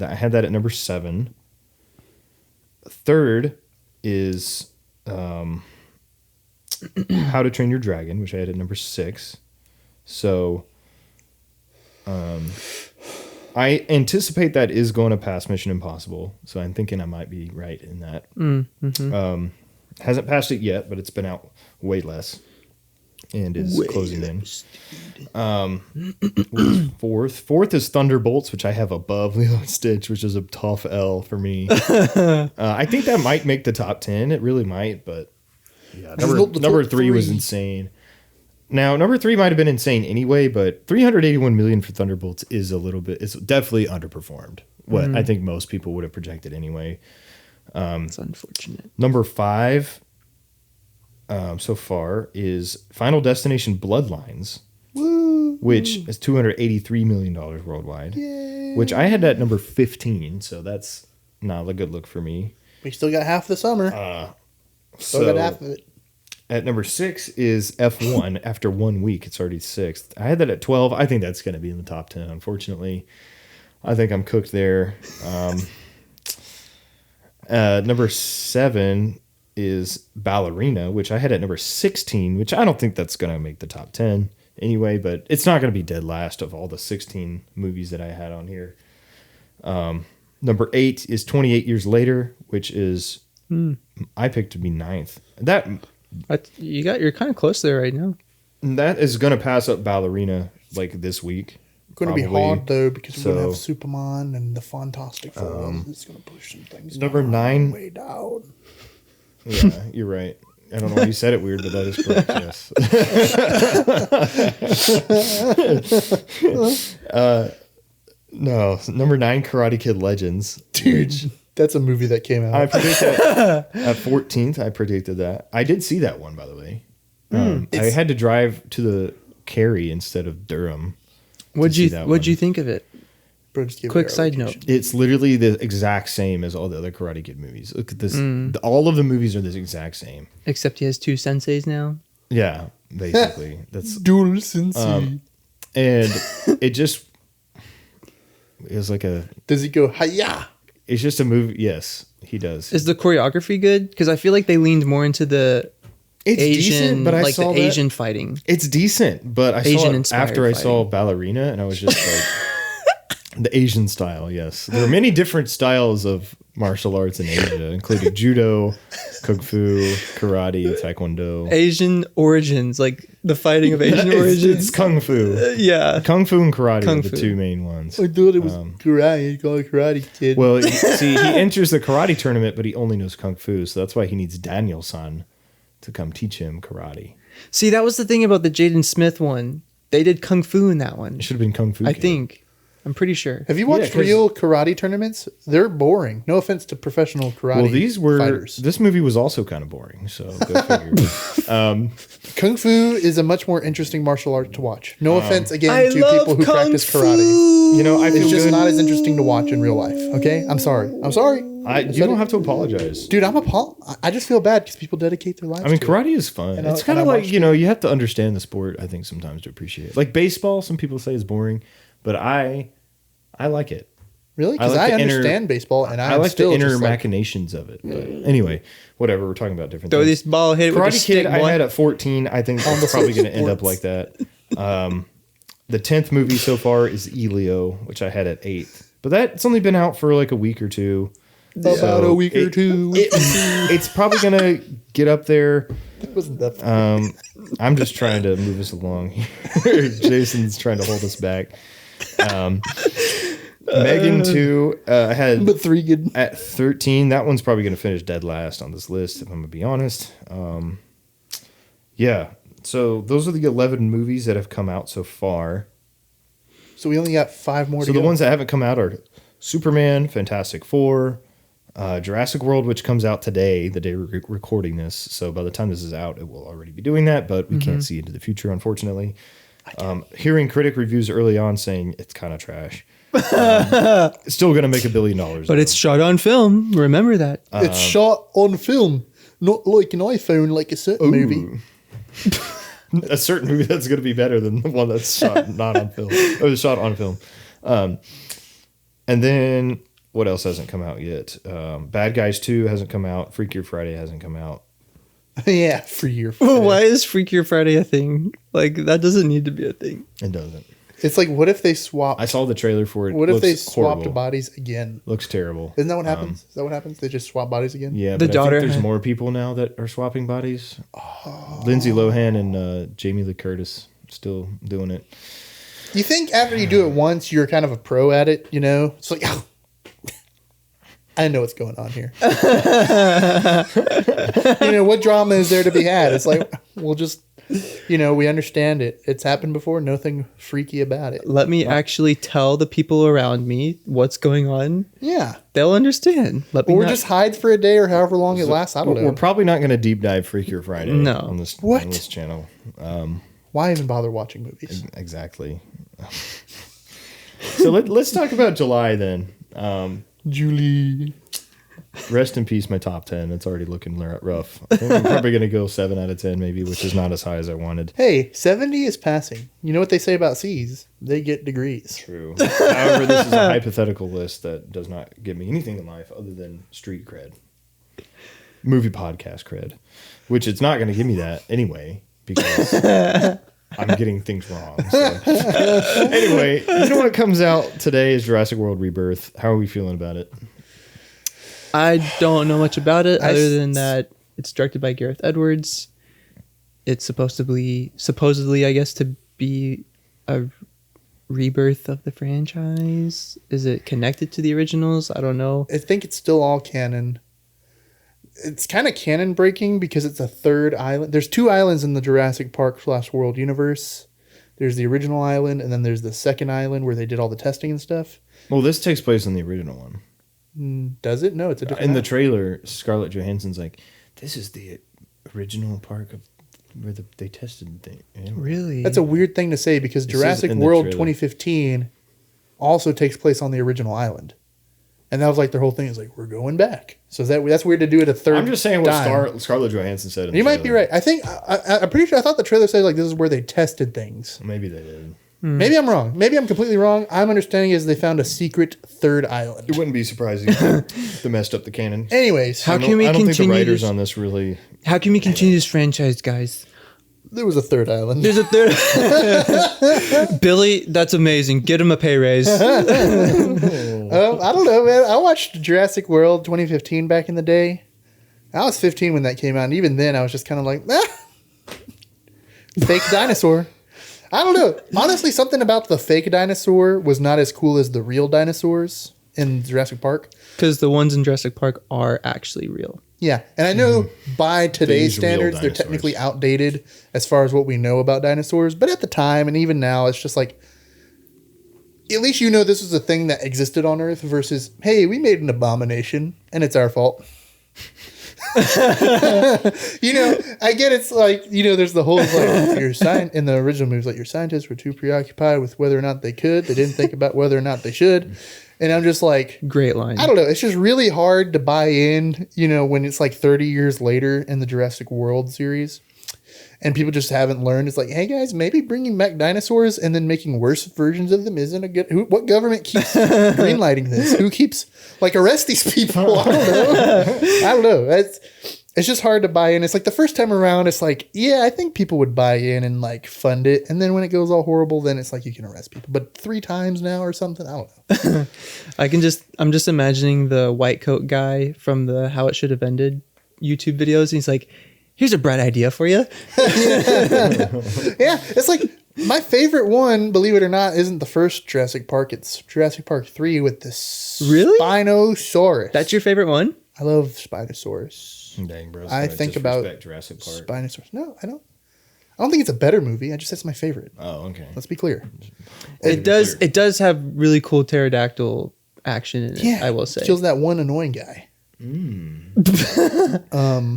I had that at number 7. Third is How to Train Your Dragon, which I had at number 6. So I anticipate that is going to pass Mission Impossible. So I'm thinking I might be right in that. Mm-hmm. Hasn't passed it yet, but it's been out way less and is closing in. Fourth is Thunderbolts, which I have above Lilo and Stitch, which is a tough L for me. I think that might make the top 10. It really might, but yeah, number 3 was insane. Now, number 3 might have been insane anyway, but 381 million for Thunderbolts is a little bit. It's definitely underperformed what I think most people would have projected anyway. It's unfortunate. Number 5 so far is Final Destination Bloodlines, which is $283 million worldwide. Yay. Which I had at number 15, so that's not a good look for me. We still got half the summer. Still got half of it. At number 6 is F1. After 1 week, it's already 6th. I had that at 12. I think that's going to be in the top 10, unfortunately. I think I'm cooked there. Number 7 is Ballerina, which I had at number 16, which I don't think that's going to make the top 10 anyway, but it's not going to be dead last of all the 16 movies that I had on here. Number 8 is 28 Years Later, which is I picked to be 9th. You're kind of close there right now. That is going to pass up Ballerina like this week. Going to be hard though because we're going to have So, Superman and the Fantastic Four. It's going to push some things. Number down, 9. way down. Yeah, you're right. I don't know why you said it weird, but that is correct. Yes. No, number 9, Karate Kid Legends, Dude, that's a movie that came out. I predicted at 14th. I predicted that. I did see that one, by the way. I had to drive to the Cary instead of Durham. What'd you think of it? Bro, just give it Quick your side allocation. note. It's literally the exact same as all the other Karate Kid movies. Look at this. All of the movies are the exact same. Except he has 2 senseis now. Yeah, basically. That's Dual Sensei. and it just is like a. Does he go hiya? It's just a movie. Yes, he does. Is the choreography good? Because I feel like they leaned more into the It's Asian, decent, but I like saw the that. Asian fighting. It's decent, but I saw it Asian-inspired after I saw fighting. Ballerina, and I was just like, the Asian style. Yes, there are many different styles of martial arts in Asia, including judo, kung fu, karate, taekwondo. Asian origins, like the fighting of Asian origins. It's kung fu. Yeah. Kung fu and karate Kung are the fu. 2 main ones. I thought it was karate. You call it Karate Kid. Well, see, he enters the karate tournament, but he only knows kung fu, so that's why he needs Daniel-san to come teach him karate. See, that was the thing about the Jaden Smith one. They did kung fu in that one. It should have been Kung Fu I Kid. think. I'm pretty sure. Have you watched 'cause- real karate tournaments? They're boring. No offense to professional karate fighters. This movie was also kind of boring, so go figure. Kung Fu is a much more interesting martial art to watch. No offense again I to love people who kung practice fu. karate. You know, I feel It's just good. not as interesting to watch in real life. Okay, I'm sorry. You don't have to apologize. Dude, I just feel bad because people dedicate their lives. I mean, to karate is fun. And It's I- kind of and I like, watched you know, you have to understand the sport, I think, sometimes to appreciate it. Like baseball, some people say is boring, but I like it. Really? Because like I the understand baseball, and I I'm like still the inner just like, machinations of it. But anyway, whatever. We're talking about different Throw things. this ball, hit it with a Karate stick, Kid, I boy. had at 14. I think it's probably going to end up like that. The 10th movie so far is Elio, which I had at 8. But that's only been out for like a week or two. about a week or two. It's probably going to get up there. It wasn't that. I'm just trying to move us along here. Jason's trying to hold us back. Megan 2, I had But 3 good. at 13. That one's probably going to finish dead last on this list, if I'm going to be honest. Yeah. So those are the 11 movies that have come out so far. So we only got 5 more So to the go. ones that haven't come out are Superman, Fantastic Four, Jurassic World, which comes out today, the day we're recording this. So by the time this is out, it will already be doing that, but we can't see into the future, unfortunately. Hearing critic reviews early on saying it's kind of trash. It's still going to make $1 billion. But it's shot on film. Remember that. It's shot on film, not like an iPhone, like a certain movie. a certain movie that's going to be better than the one that's shot not on film or shot on film. And then what else hasn't come out yet? Bad Guys 2 hasn't come out. Freakier Friday hasn't come out. Yeah, for your. Why is Freakier Friday a thing? Like, that doesn't need to be a thing. It doesn't. It's like, what if they swap? I saw the trailer for it. What if Looks they swapped horrible. bodies again? Looks terrible. Isn't that what happens? Is that what happens? They just swap bodies again? Yeah, The but I daughter think there's had- more people now that are swapping bodies. Lindsay Lohan and Jamie Lee Curtis still doing it. You think after you do it once, you're kind of a pro at it, you know? It's like, oh, I know what's going on here. You know, what drama is there to be had? It's like, we'll just, you know, we understand it. It's happened before. Nothing freaky about it. Let me actually tell the people around me what's going on. Yeah. They'll understand. Let me Or not- just hide for a day or however long it lasts. I don't know. We're probably not going to deep dive Freakier Friday No. on this What? on this channel. Why even bother watching movies? Exactly. So let's talk about July then. Julie. Rest in peace, my top 10. It's already looking rough. I think I'm probably going to go 7 out of 10 maybe, which is not as high as I wanted. Hey, 70 is passing. You know what they say about C's? They get degrees. True. However, this is a hypothetical list that does not give me anything in life other than street cred. Movie podcast cred. Which it's not going to give me that anyway, because I'm getting things wrong. So. Anyway, you know what comes out today is Jurassic World Rebirth. How are we feeling about it? I don't know much about it I other s- than that it's directed by Gareth Edwards. It's supposedly, I guess, to be a rebirth of the franchise. Is it connected to the originals? I don't know. I think it's still all canon. It's kind of canon breaking because it's a third island. There's 2 islands in the Jurassic Park / World universe. There's the original island, and then there's the second island where they did all the testing and stuff. Well, this takes place in the original one. Does it? No, it's a different. In the island. trailer, Scarlett Johansson's like, "This is the original park of where they tested things." Really? That's a weird thing to say because This is Jurassic in the World trailer. 2015 also takes place on the original island, and that was like their whole thing. Is like we're going back. So that's weird to do it a third. I'm just saying what time. Scarlett Johansson said. In You the might be trailer. right. I think I'm pretty sure. I thought the trailer said like this is where they tested things. Maybe they did. Maybe I'm wrong. Maybe I'm completely wrong. I'm understanding is they found a secret third island. It wouldn't be surprising if they messed up the canon. Anyways, How I don't- can we I don't think the continue writers this- on this really. How can we continue this franchise, guys? there was a third island. There's a third. Billy, that's amazing. Get him a pay raise. I don't know, man. I watched Jurassic World 2015 back in the day. I was 15 when that came out, and even then, I was just kind of like, fake dinosaur. I don't know. Honestly, something about the fake dinosaur was not as cool as the real dinosaurs in Jurassic Park. Because the ones in Jurassic Park are actually real. Yeah, and I know by today's These real standards, they're dinosaurs. technically outdated as far as what we know about dinosaurs. But at the time, and even now, it's just like, at least you know this was a thing that existed on Earth versus, hey, we made an abomination and it's our fault. You know, I get it's like, you know, there's the whole like in the original movies, like your scientists were too preoccupied with whether or not they could. They didn't think about whether or not they should. And I'm just like, Great line. I don't know. It's just really hard to buy in, you know, when it's like 30 years later in the Jurassic World series and people just haven't learned. It's like, hey guys, maybe bringing back dinosaurs and then making worse versions of them isn't a good. What government keeps greenlighting this? Who keeps like arrest these people? I don't know. I don't know. It's just hard to buy in. It's like the first time around, it's like, yeah, I think people would buy in and like fund it. And then when it goes all horrible, then it's like you can arrest people. But 3 times now or something, I don't know. I'm just imagining the white coat guy from the How It Should Have Ended YouTube videos. And he's like, here's a bright idea for you. Yeah, it's like my favorite one, believe it or not, isn't the first Jurassic Park. It's Jurassic Park 3 with the Spinosaurus. That's your favorite one? I love Spinosaurus. Dang, bro. I think about Jurassic Park. Spinosaurus. No, I don't think it's a better movie. I just that's my favorite. Oh, okay. Let's be clear. It does have really cool pterodactyl action in it, Yeah, I will say. kills that one annoying guy.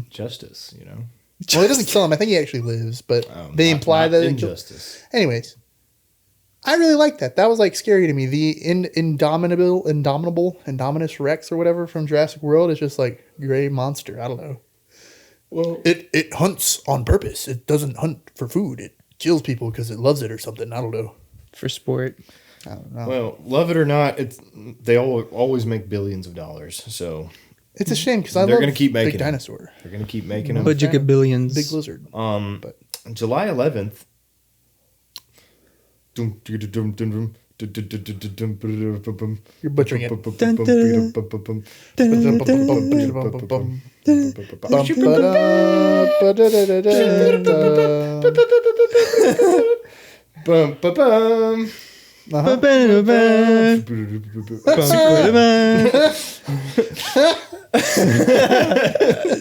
Justice, you know. Well, it doesn't kill him. I think he actually lives, but they imply that it kills. injustice. Anyways, I really like that. That was like scary to me. The Indominus Rex or whatever from Jurassic World is just like gray monster. I don't know. Well, it hunts on purpose. It doesn't hunt for food. It kills people because it loves it or something. I don't know. For sport. I don't know. Well, love it or not, they always make billions of dollars. So It's a shame because they're love going to keep making Big them. Dinosaur, They're going to keep making them. But you get billions. Big Lizard. But July 11th. you're butchering it.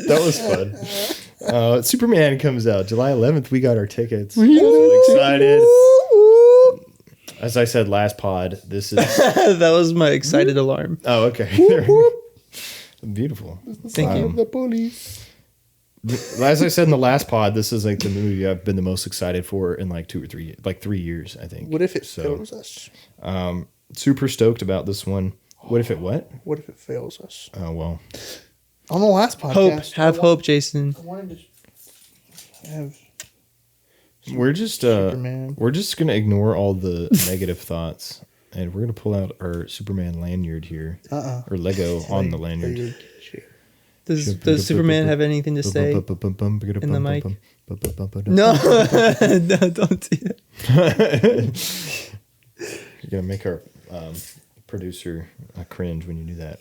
That was fun. Superman comes out July 11th. We got our tickets. I'm so excited. As I said last pod, this is. That was my excited alarm. Oh, okay. Beautiful. Thank you. The police. As I said in the last pod, this is like the movie I've been the most excited for in like 3 years, I think. What if it fails us? Super stoked about this one. What if it what? What if it fails us? Oh, well. On the last podcast. Hope, Jason. I wanted to have We're just Superman. we're just gonna ignore all the negative thoughts, and we're gonna pull out our Superman lanyard here, or Lego on the lanyard. Does Superman have anything to say in the mic? No, no, don't do that. You're gonna make our producer cringe when you do that.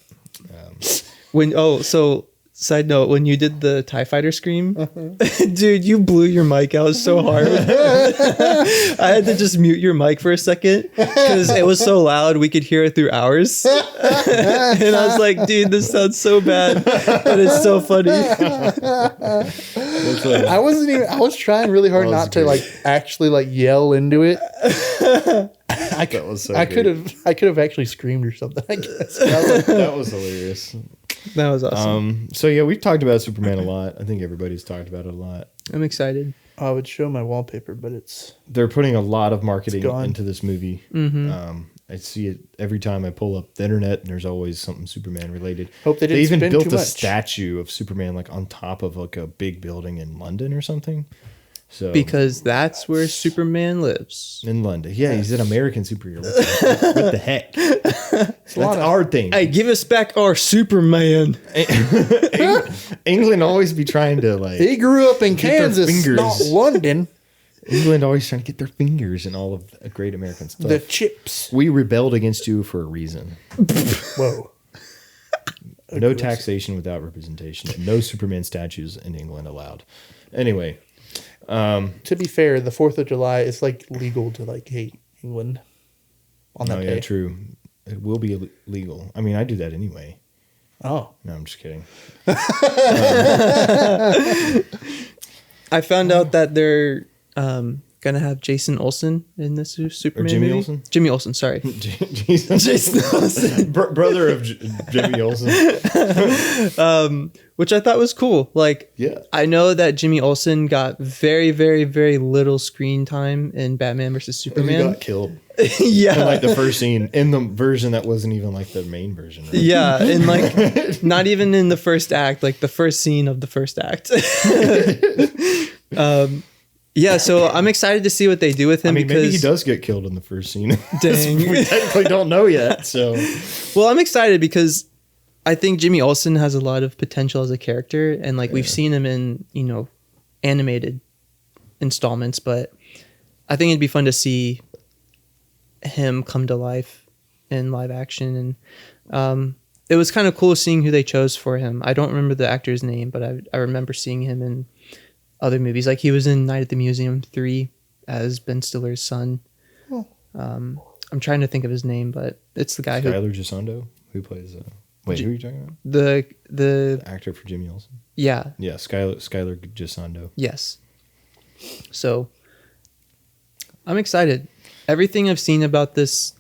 Side note, when you did the TIE Fighter scream, dude, you blew your mic out so hard. I had to just mute your mic for a second because it was so loud we could hear it through ours. And I was like, dude, this sounds so bad, but it's so funny. I was trying really hard not to like actually like yell into it. I could have actually screamed or something, I guess. That was hilarious. That was awesome. So yeah, we've talked about Superman a lot. I think everybody's talked about it a lot. I'm excited. I would show my wallpaper, but They're putting a lot of marketing gone. into this movie. Mm-hmm. I see it every time I pull up the internet, and there's always something Superman related. Hope they didn't even spend built too a much. statue of Superman like on top of like a big building in London or something. So Because that's where Superman lives. in London, yeah, he's an American superhero. What the heck? That's our thing. Hey, give us back our Superman. England always be trying to like. he grew up in Get their Kansas, fingers. not London. England always trying to get their fingers in all of the great American stuff. The chips. We rebelled against you for a reason. Whoa. No taxation without representation. No Superman statues in England allowed. Anyway, To be fair, the 4th of July is like legal to like hate England on that day. yeah, true. It will be legal. I mean, I do that anyway. Oh. No, I'm just kidding. I found out that they're gonna have Jason Olsen in this Superman Jimmy movie. Olsen? Jimmy Olsen, sorry. Jason Olsen. Brother of Jimmy Olsen. Which I thought was cool. Like, Yeah. I know that Jimmy Olsen got very, very, very little screen time in Batman versus And Superman. he got killed. Yeah. In like the first scene, in the version that wasn't even like the main version. Right? Yeah, and like not even in the first act, like the first scene of the first act. Yeah, so I'm excited to see what they do with him because maybe he does get killed in the first scene. Dang. We technically don't know yet. So, well, I'm excited because I think Jimmy Olsen has a lot of potential as a character, and like we've seen him in animated installments, but I think it'd be fun to see him come to life in live action, and it was kind of cool seeing who they chose for him. I don't remember the actor's name, but I remember seeing him in other movies. Like he was in Night at the Museum 3 as Ben Stiller's son. Oh. I'm trying to think of his name, but it's the guy Skylar Gisondo, who plays. Wait, who are you talking about? The actor for Jimmy Olsen. Yeah. Yeah, Skylar Gisondo. Yes. So I'm excited. Everything I've seen about this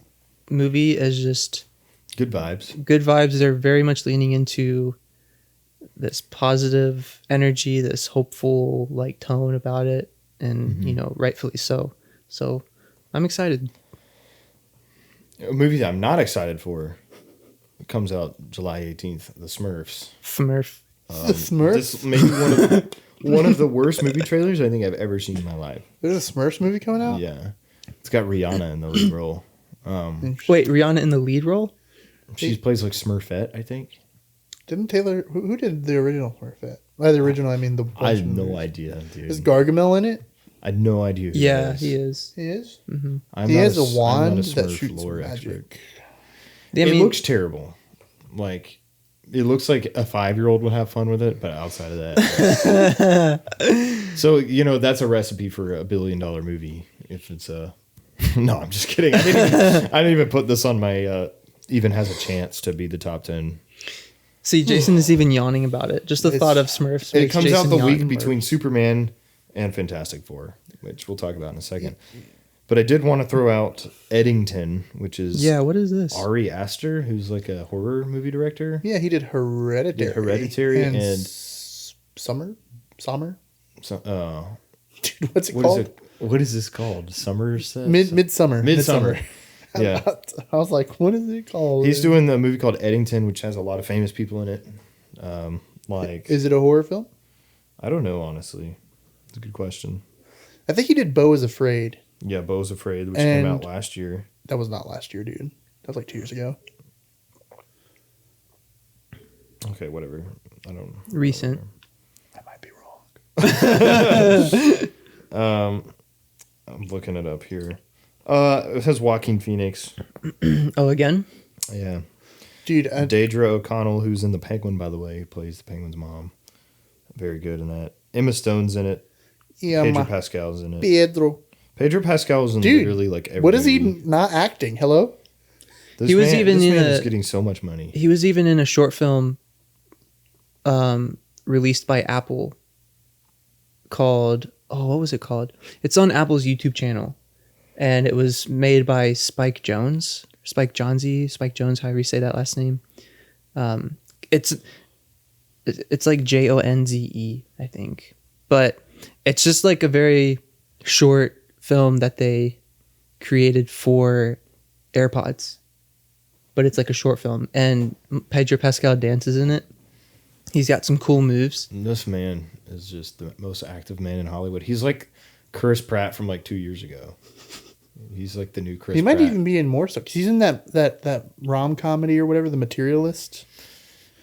movie is just good vibes. Good vibes. They're very much leaning into this positive energy, this hopeful like tone about it, and rightfully so. So I'm excited. A movie that I'm not excited for comes out July 18th. The Smurfs. The Smurfs. This may be one of the worst movie trailers I think I've ever seen in my life. There's a Smurfs movie coming out. Yeah, it's got Rihanna in the lead role. Wait, Rihanna in the lead role? She plays like Smurfette, I think. Didn't Taylor? Who did the original Smurfette? By the original, I mean the. I have no idea, dude. Is Gargamel in it? I had no idea. Who He is. He is. Mm-hmm. He has a wand I'm not a that Smurf shoots lore magic. It looks terrible. Like, it looks like a 5-year-old would have fun with it, but outside of that. So, that's a recipe for a $1 billion movie. If it's a. No, I'm just kidding. I didn't even put this on my. Even has a chance to be the top 10. See, Jason is even yawning about it. Just the thought of Smurfs. It comes Jason out the yawn. week between Superman and Fantastic Four, which we'll talk about in a second. But I did want to throw out Eddington, which is what is this? Ari Aster, who's like a horror movie director. Yeah, he did Hereditary. And Summer. So, Dude, what's it called? What is this called? Somerset? Midsummer. Yeah. I was like, what is it called? He's doing the movie called Eddington, which has a lot of famous people in it. Is it a horror film? I don't know, honestly. It's a good question. I think he did Beau is Afraid. Yeah, Beau's Afraid, which came out last year. That was not last year, dude. That was like 2 years ago. Okay, whatever. I don't. Recent. I might be wrong. I'm looking it up here. It says Joaquin Phoenix. Oh, again? Yeah. Dude. Deidre O'Connell, who's in The Penguin, by the way, who plays the Penguin's mom. Very good in that. Emma Stone's in it. Yeah, Pedro Pascal's in it. Pedro Pascal's in literally like every what is movie. he not acting? Hello? This man is getting so much money. He was even in a short film released by Apple called... Oh, what was it called? It's on Apple's YouTube channel. And it was made by Spike Jonze, however you say that last name. It's like Jonze, I think. But it's just like a very short film that they created for AirPods. But it's like a short film. And Pedro Pascal dances in it. He's got some cool moves. This man is just the most active man in Hollywood. He's like Chris Pratt from like 2 years ago. He's like the new Chris Pratt. He might even be in more stuff. He's in that rom-comedy or whatever, The Materialist.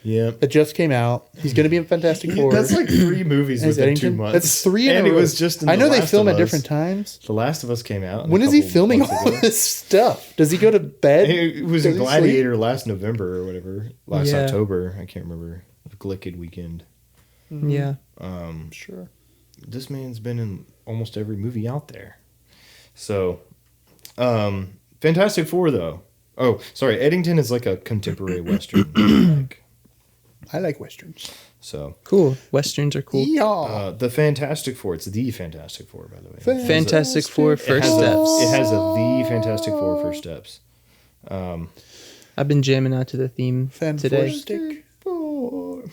Yeah. That just came out. He's going to be in Fantastic Four. That's like 3 movies within 2 months. That's 3 in a row. And it was just in I know The they Last film of at Us. different times. The Last of Us came out. When is he filming all this stuff? Does he go to bed? It was in Gladiator last November or whatever. Last October. I can't remember. Glicked weekend. Yeah. Sure. This man's been in almost every movie out there. So, Fantastic Four, though. Oh, sorry. Eddington is like a contemporary Western. I like westerns. So Cool. Westerns are cool. Yeah. the Fantastic Four. It's the Fantastic Four, by the way. Fantastic Four It First has Steps. it has the Fantastic Four First Steps. I've been jamming out to the theme today. Fantastic Four.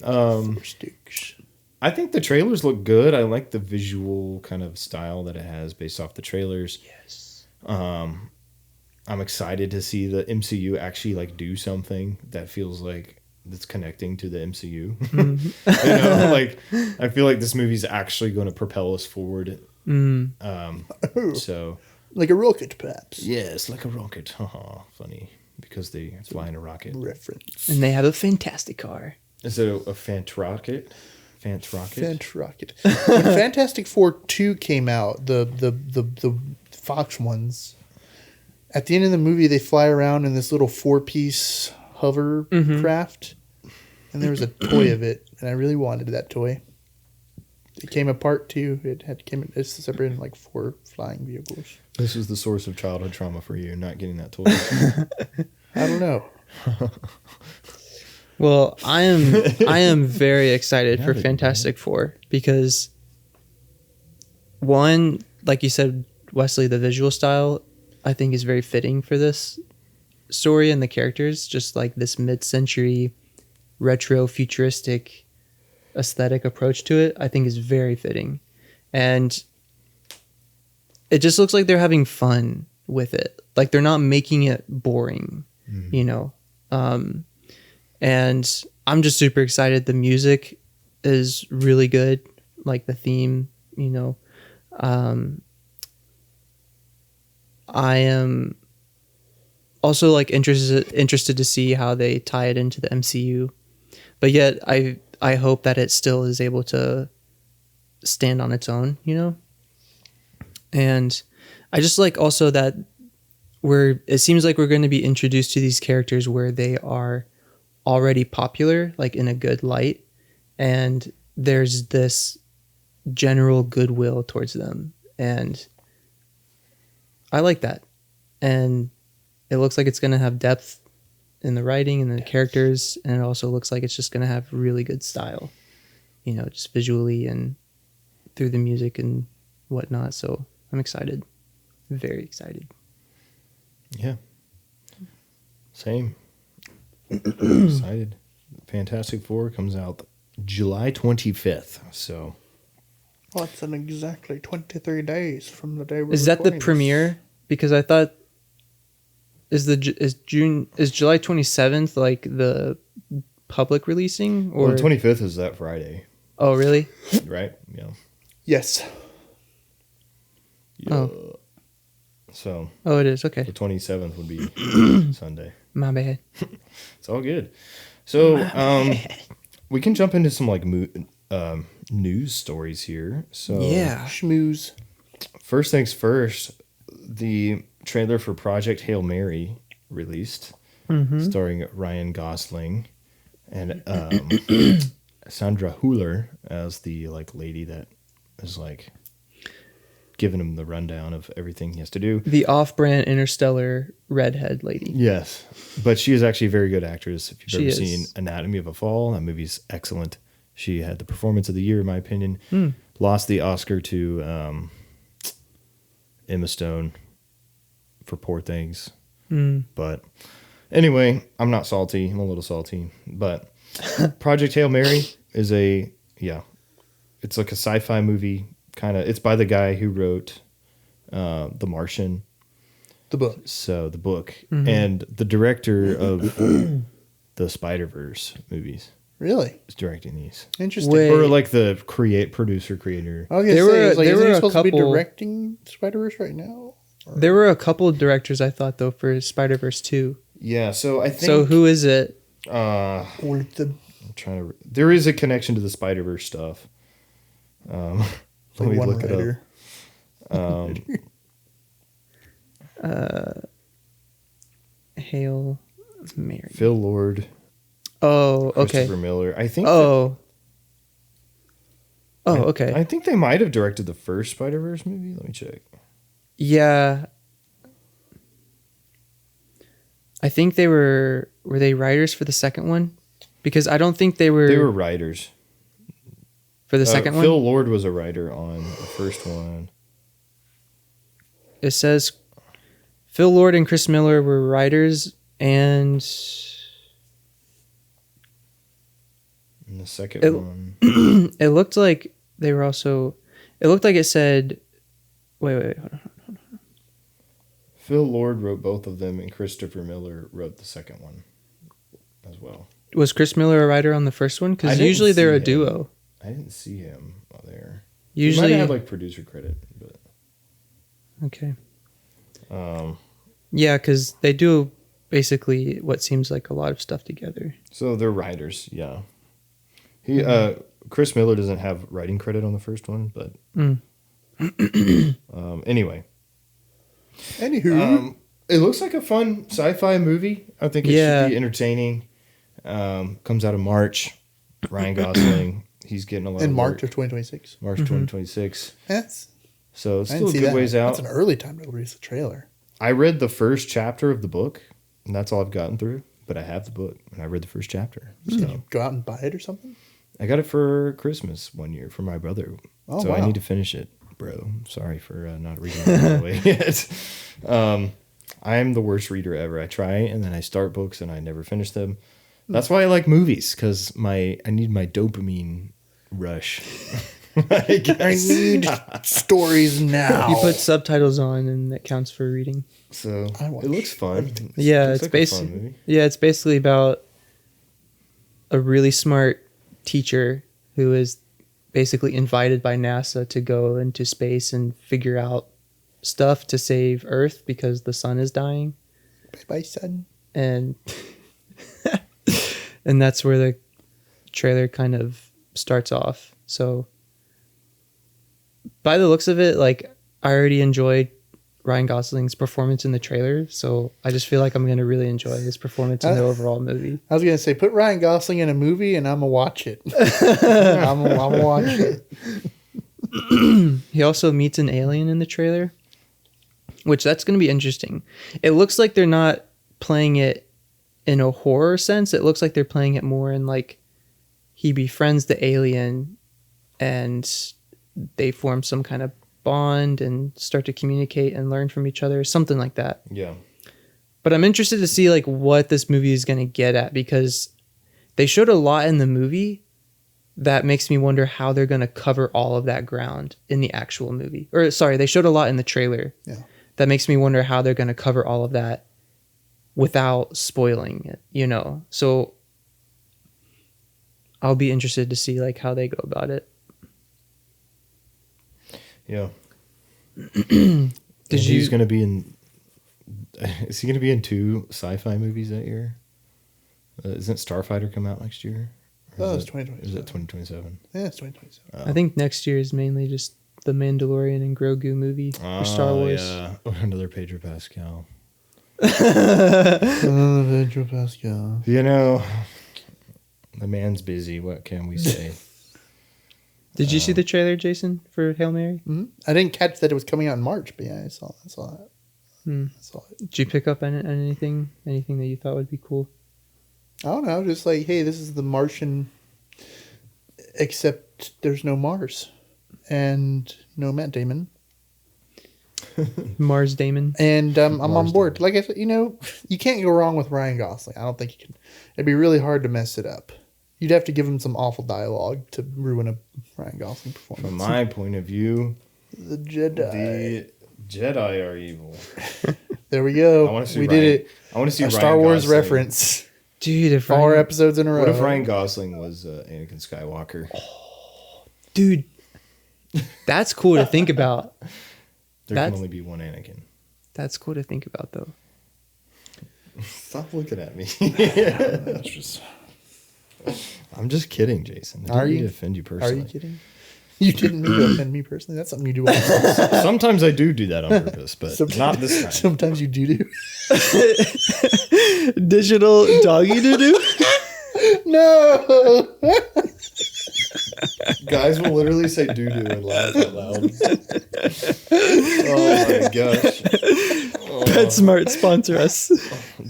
Four sticks. I think the trailers look good. I like the visual kind of style that it has based off the trailers. Yes. I'm excited to see the MCU actually like do something that feels like that's connecting to the MCU. Mm-hmm. You know, like I feel like this movie's actually going to propel us forward. So Like a rocket, perhaps. yes, like a rocket. Haha, funny because they fly in a rocket. Reference. And they have a fantastic car. Is it a Fant rocket? Fant rocket? Fant rocket. When Fantastic Four 2 came out, the Fox ones, at the end of the movie, they fly around in this little 4-piece hovercraft, and there was a toy of it, and I really wanted that toy. It came apart too. It's separated in like 4 flying vehicles. This was the source of childhood trauma for you, not getting that toy. I don't know. Well, I am very excited for that you Fantastic Four because one, like you said, Wesley, the visual style I think is very fitting for this story and the characters, just like this mid-century retro futuristic aesthetic approach to it, I think is very fitting. And it just looks like they're having fun with it. Like they're not making it boring, you know? And I'm just super excited. The music is really good. Like the theme, you know. I am also like interested to see how they tie it into the MCU. But yet I hope that it still is able to stand on its own, you know? And I just like also that it seems like we're going to be introduced to these characters where they are already popular, like in a good light, and there's this general goodwill towards them, and I like that. And it looks like it's going to have depth in the writing and the characters, and it also looks like it's just going to have really good style, you know, just visually and through the music and whatnot. So I'm excited, very excited. Yeah. Same. Excited. Fantastic Four comes out July 25th. So What's in exactly 23 days from the day we're Is that the recording this? premiere? Because I thought is July 27th like the public releasing, or well, the 25th is that Friday, Oh, really? right? Yeah. Yes. Oh. So Oh, it is. Okay. the 27th would be Sunday. My bad. It's all good. So we can jump into some like news stories here. So Yeah. Schmooze. first things first, the trailer for Project Hail Mary released, starring Ryan Gosling and Sandra Hüller as the like lady that is like giving him the rundown of everything he has to do. The off-brand interstellar redhead lady. Yes, but she is actually a very good actress. If you've She ever is. seen Anatomy of a Fall, that movie's excellent. She had the performance of the year, in my opinion. Lost the Oscar to Emma Stone for Poor Things. But anyway, I'm not salty. I'm a little salty. But Project Hail Mary is it's like a sci-fi movie. Kind of, it's by the guy who wrote The Martian. The book. So the book and the director of the Spider-Verse movies Really? is directing these, Interesting. Wait. or like the producer creator. I was gonna There say, were- it's like, there isn't were he a supposed to be couple- directing Spider-Verse right now? There were a couple of directors I thought though for Spider-Verse 2. Yeah, so I think. So who is it? Or the I'm trying to. There is a connection to the Spider-Verse stuff. Let me one look writer. it up. Hail Mary. Phil Lord, Oh, okay. Christopher Miller. I think. Oh. Oh, okay. I think they might have directed the first Spider-Verse movie. Let me check. Yeah. I think they were they writers for the second one? Because I don't think they They were were writers. for the second Phil one. Lord was a writer on the first one. It says Phil Lord and Chris Miller were writers, and And the second It- one. it looked like they were also. It looked like it said. Wait, hold on. Phil Lord wrote both of them, and Christopher Miller wrote the second one as well. Was Chris Miller a writer on the first one? I Because didn't usually they're see a him. duo. I didn't see him there. Usually, he might have had like producer credit, but okay, um. yeah, because they do basically what seems like a lot of stuff together. So they're writers, yeah. He Chris Miller doesn't have writing credit on the first one, but anyway. Anywho, It looks like a fun sci-fi movie. I think it Yeah. should be entertaining. Comes out in March. Ryan Gosling, he's getting a lot in of March work. of 2026. March 2026. That's So it's I still didn't a see good that. ways out. That's an early time to release the trailer. I read the first chapter of the book, and that's all I've gotten through. But I have the book, and I read the first chapter. Did So you go out and buy it or something? I got it for Christmas one year for my brother. Oh, so I wow. need to finish it, bro. Sorry for not reading it all the way yet. I am the worst reader ever. I try, and then I start books, and I never finish them. That's why I like movies, because I need my dopamine rush. I guess. I need stories now. You put subtitles on, and that counts for reading. So I watch it looks fun. Yeah, Looks it's like a fun basically movie. it's basically about a really smart teacher who is basically invited by NASA to go into space and figure out stuff to save Earth because the sun is dying, Bye, son. and and that's where the trailer kind of starts off. So by the looks of it, like, I already enjoyed Ryan Gosling's performance in the trailer, so I just feel like I'm going to really enjoy his performance in the overall movie. I was gonna say, put Ryan Gosling in a movie, and I'm gonna watch it. I'm gonna watch it. He also meets an alien in the trailer, which that's going to be interesting. It looks like they're not playing it in a horror sense. It looks like they're playing it more in like he befriends the alien and they form some kind of bond and start to communicate and learn from each other, something like that. Yeah. But I'm interested to see like what this movie is going to get at, because they showed a lot in the movie that makes me wonder how they're going to cover all of that ground in the actual movie. Or sorry, they showed a lot in the trailer. Yeah. That makes me wonder how they're going to cover all of that without spoiling it, you know. So I'll be interested to see like how they go about it. Yeah. Did He's you going to be in. Is he going to be in 2 sci-fi movies that year? Isn't Starfighter come out next year? Or Oh, is it's it- 2027. Is it 2027? Yeah, it's 2027. I think next year is mainly just the Mandalorian and Grogu movie for Star Wars. Yeah. Another Pedro Pascal. Pedro Pascal. You know, the man's busy. What can we say? Did you see the trailer, Jason, for Hail Mary? Mhm. I didn't catch that it was coming out in March, but yeah, I saw that. Hmm. I saw it. Did you pick up on anything that you thought would be cool? I don't know, just like, hey, this is the Martian, except there's no Mars and no Matt Damon. Mars Damon. And I'm Mars on board. Like I said, you can't go wrong with Ryan Gosling. I don't think you can. It'd be really hard to mess it up. You'd have to give him some awful dialogue to ruin a Ryan Gosling performance. From my point of view, The Jedi. the Jedi are evil. There we go. I want to see we Ryan, did it. I want to see A Ryan Star Wars Gosling. reference. Dude, if 4 Ryan, episodes in a row. What if Ryan Gosling was Anakin Skywalker? dude, that's cool to think about. There That's- can only be one Anakin. That's cool to think about, though. Stop looking at me. That's just- I'm just kidding, Jason. I Are didn't mean you? to offend you Are personally. you kidding? You didn't mean to offend me personally. That's something you do all the time. Sometimes I do that on purpose, but not this time. Sometimes you do. Digital doggy doo-doo? No. Guys will literally say doo doo and laugh out loud. Oh my gosh. PetSmart sponsor us.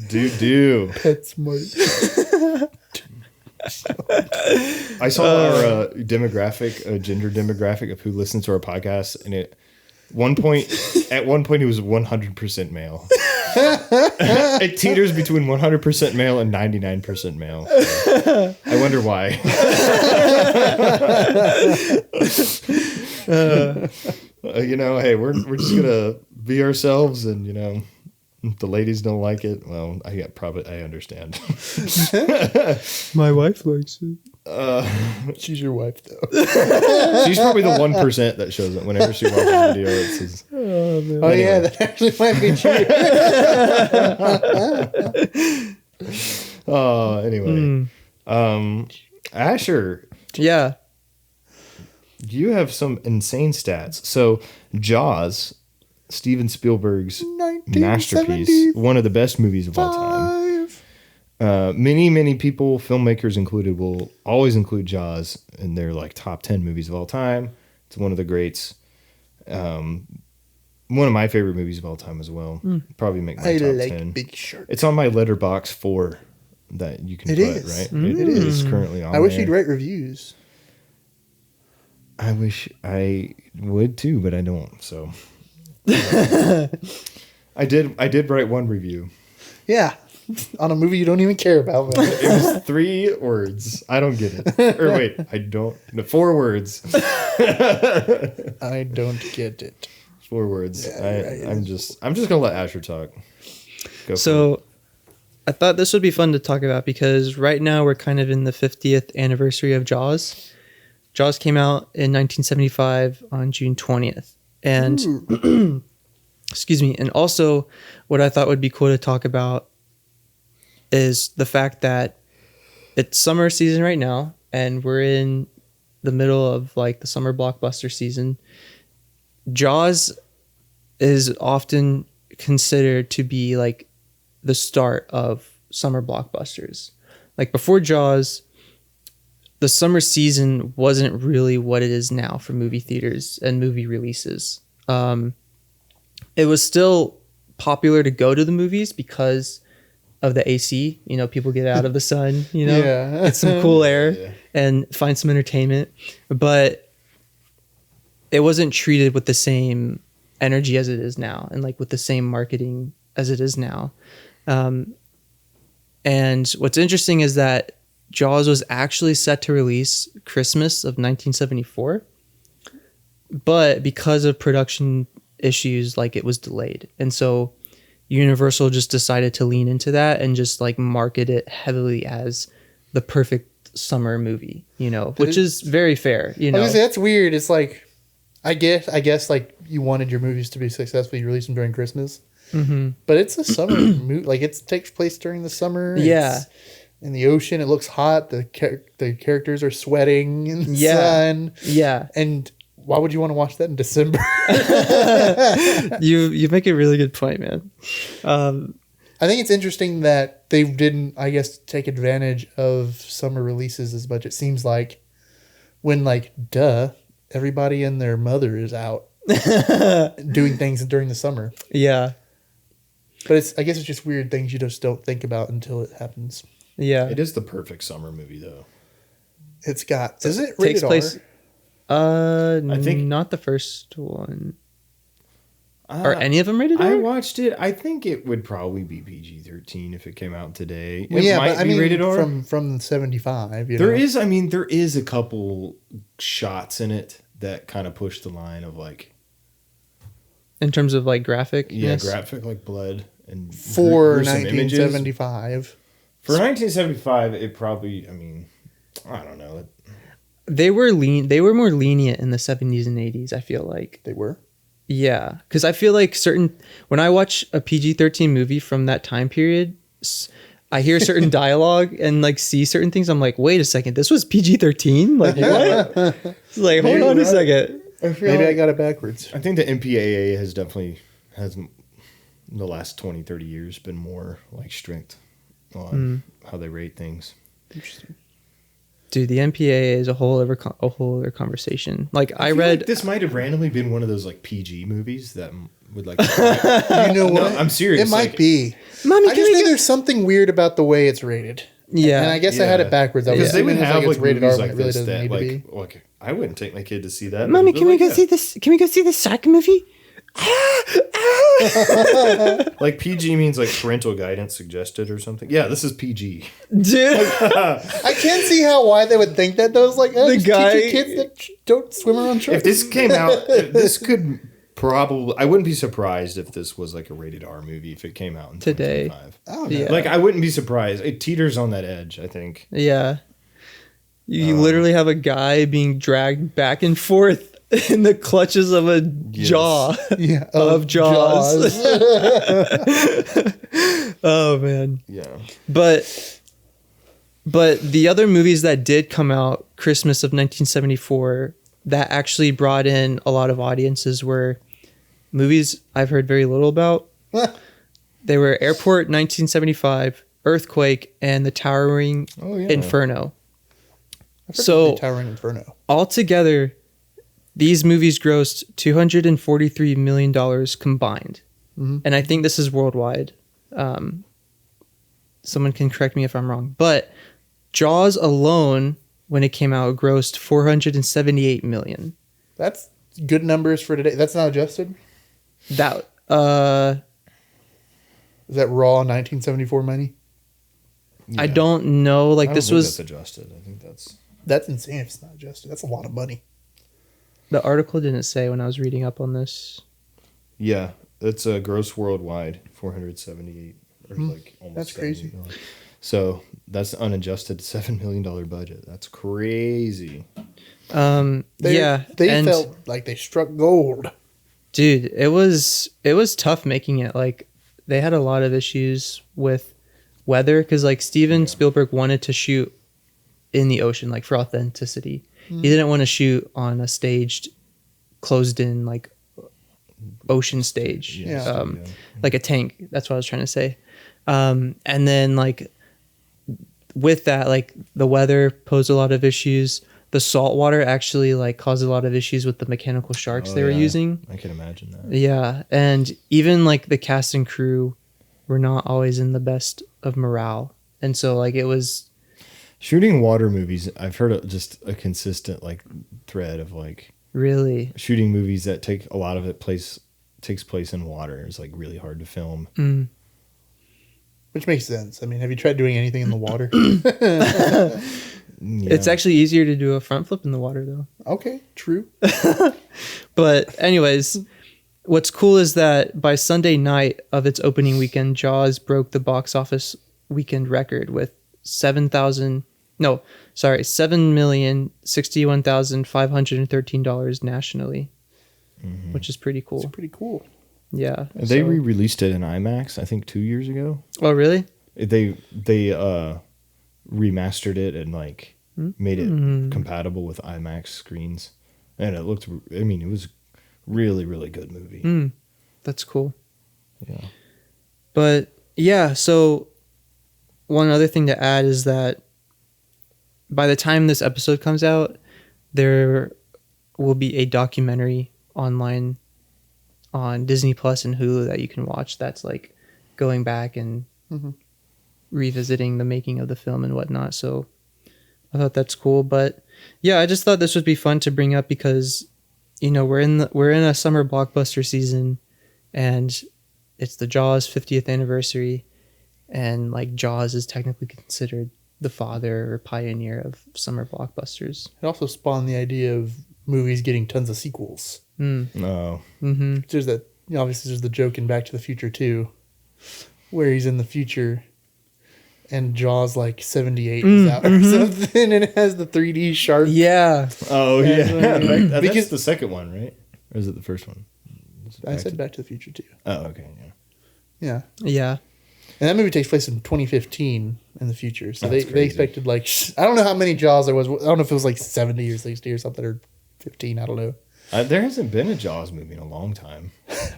Doo doo. PetSmart. I saw our gender demographic of who listens to our podcast, and at one point it was 100% male. It teeters between 100% male and 99% male. So I wonder why. Hey, we're just gonna be ourselves, and if the ladies don't like it, well, I understand. My wife likes it. She's your wife, though. She's probably the 1% that shows it whenever she watches a video. It says, "Oh yeah, that actually might be true." Anyway, Asher, Yeah. you have some insane stats. So, Jaws, Steven Spielberg's masterpiece, one of the best movies of all time. Many people, filmmakers included, will always include Jaws in their top 10 movies of all time. It's one of the greats. One of my favorite movies of all time as well. Probably make my top 10. Big Shark. It's on my Letterboxd 4 that you can It put, is. right? It is currently on I wish there. you'd write reviews. I wish I would too, but I don't. So I did write one review. Yeah, on a movie you don't even care about. Man. It was 3 words. I don't get it. Or wait, I don't. No, 4 words. I don't get it. 4 words. Yeah, I'm just gonna let Asher talk. Go for So I thought this would be fun to talk about because right now we're kind of in the 50th anniversary of Jaws. Jaws came out in 1975 on June 20th. And excuse me. And also what I thought would be cool to talk about is the fact that it's summer season right now and we're in the middle of the summer blockbuster season. Jaws is often considered to be the start of summer blockbusters. Before Jaws, the summer season wasn't really what it is now for movie theaters and movie releases. It was still popular to go to the movies because of the AC. People get out of the sun, get some cool air and find some entertainment. But it wasn't treated with the same energy as it is now and with the same marketing as it is now. And what's interesting is that Jaws was actually set to release Christmas of 1974, but because of production issues, it was delayed. And so Universal just decided to lean into that and just market it heavily as the perfect summer movie, which is very fair, I was gonna say, that's weird. It's I guess you wanted your movies to be successful. You release them during Christmas. Mm-hmm. But it's a summer movie. It takes place during the summer. Yeah. It's in the ocean. It looks hot. The characters are sweating in the sun. Yeah. And why would you want to watch that in December? You make a really good point, man. I think it's interesting that they didn't, I guess, take advantage of summer releases as much. It seems like when everybody and their mother is out doing things during the summer. Yeah. But I guess it's just weird things you just don't think about until it happens. Yeah. It is the perfect summer movie, though. Is it rated Takes place. R? I think not the first one. Are any of them rated R? I watched it. I think it would probably be PG-13 if it came out today. Well, it might be rated R from 75. There is a couple shots in it that kind of push the line of in terms of graphic. graphic blood and for gruesome 1975. Images. For 1975, it probably. I don't know. They were more lenient in the 70s and 80s. I feel like They were. Yeah, because I feel when I watch a PG-13 movie from that time period, I hear certain dialogue and see certain things. I'm like, wait a second, this was PG-13? What? Hold on a second. Maybe I got it backwards. I think the MPAA has in the last 20, 30 years been more strict on how they rate things. Interesting. Dude, the MPAA is a whole other conversation. I read this might have randomly been one of those PG movies that would You know what? No, I'm serious. It might be. Mommy, I just think there's something weird about the way it's rated. Yeah. And I guess I had it backwards. I was Because they would assuming it was have like it's like rated movies R when like it really this doesn't that need to be. like I wouldn't take my kid to see that. Mommy, but can we like, go yeah. see this? Can we go see this soccer movie? Like PG means like parental guidance suggested or something. Yeah, this is PG. Dude. I can't see why they would think that. Those like The just guy- teach your kids that don't swim around If sharks. this came out, this could probably. I wouldn't be surprised if this was like a rated R movie if it came out in Today. 2025. Oh, Yeah. Like I wouldn't be surprised. It teeters on that edge. I think. Yeah. You literally have a guy being dragged back and forth in the clutches of a jaw yeah, of Jaws. Oh man. Yeah. But the other movies that did come out Christmas of 1974 that actually brought in a lot of audiences were movies I've heard very little about. They were Airport 1975, Earthquake, and The Towering Inferno. So Towering Inferno. altogether, these movies grossed $243 million combined. Mm-hmm. And I think this is worldwide. Someone can correct me if I'm wrong. But Jaws alone, when it came out, grossed $478 million. That's good numbers for today. That's not adjusted? That, Is that raw 1974 money? I don't know. Like I don't this think was, that's adjusted. I think that's. That's insane if it's not adjusted. That's a lot of money. the article didn't say when I was reading up on this. Yeah, it's a gross worldwide 478 or like almost. That's 70 crazy. million. So that's unadjusted $7 million budget. That's crazy. Yeah. They and felt like they struck gold. dude, it was tough making it. Like they had a lot of issues with weather because like Steven Spielberg wanted to shoot in the ocean, like for authenticity. He didn't want to shoot on a staged, closed in like ocean stage, Yeah. like a tank. That's what I was trying to say. And then like with that, like the weather posed a lot of issues. The salt water actually like caused a lot of issues with the mechanical sharks they were using. I can imagine that. Yeah, and even like the cast and crew were not always in the best of morale, and so like it was Shooting water movies, I've heard just a consistent like thread of like really shooting movies that take a lot of it takes place in water. It's like really hard to film. Which makes sense. I mean, have you tried doing anything in the water? Yeah. It's actually easier to do a front flip in the water though. Okay, true. But anyways, what's cool is that by Sunday night of its opening weekend, Jaws broke the box office weekend record with $7,061,513 nationally, which is pretty cool. It's pretty cool. Yeah. They so- re-released it in IMAX, I think 2 years ago. Oh, really? They remastered it and like made it compatible with IMAX screens, and it looked. I mean, it was really really good movie. That's cool. Yeah. But yeah, so one other thing to add is that by the time this episode comes out, there will be a documentary online on Disney Plus and Hulu that you can watch that's like going back and revisiting the making of the film and whatnot. So I thought that's cool. But yeah, I just thought this would be fun to bring up because, you know, we're in a summer blockbuster season and it's the Jaws 50th anniversary, and like Jaws is technically considered the father or pioneer of summer blockbusters. It also spawned the idea of movies getting tons of sequels. No. There's that, you know, obviously there's the joke in Back to the Future 2 where he's in the future and Jaws like 78 is out or something, and it has the 3D shark. Yeah. Oh yeah. That's Because- the second one, right? Or is it the first one? I said Back to the Future 2. Oh, okay. Yeah. Yeah. Yeah. And that movie takes place in 2015 in the future. So That's they crazy. expected like, I don't know how many Jaws there was. I don't know if it was like 70 or 60 or something, or 15. I don't know. There hasn't been a Jaws movie in a long time.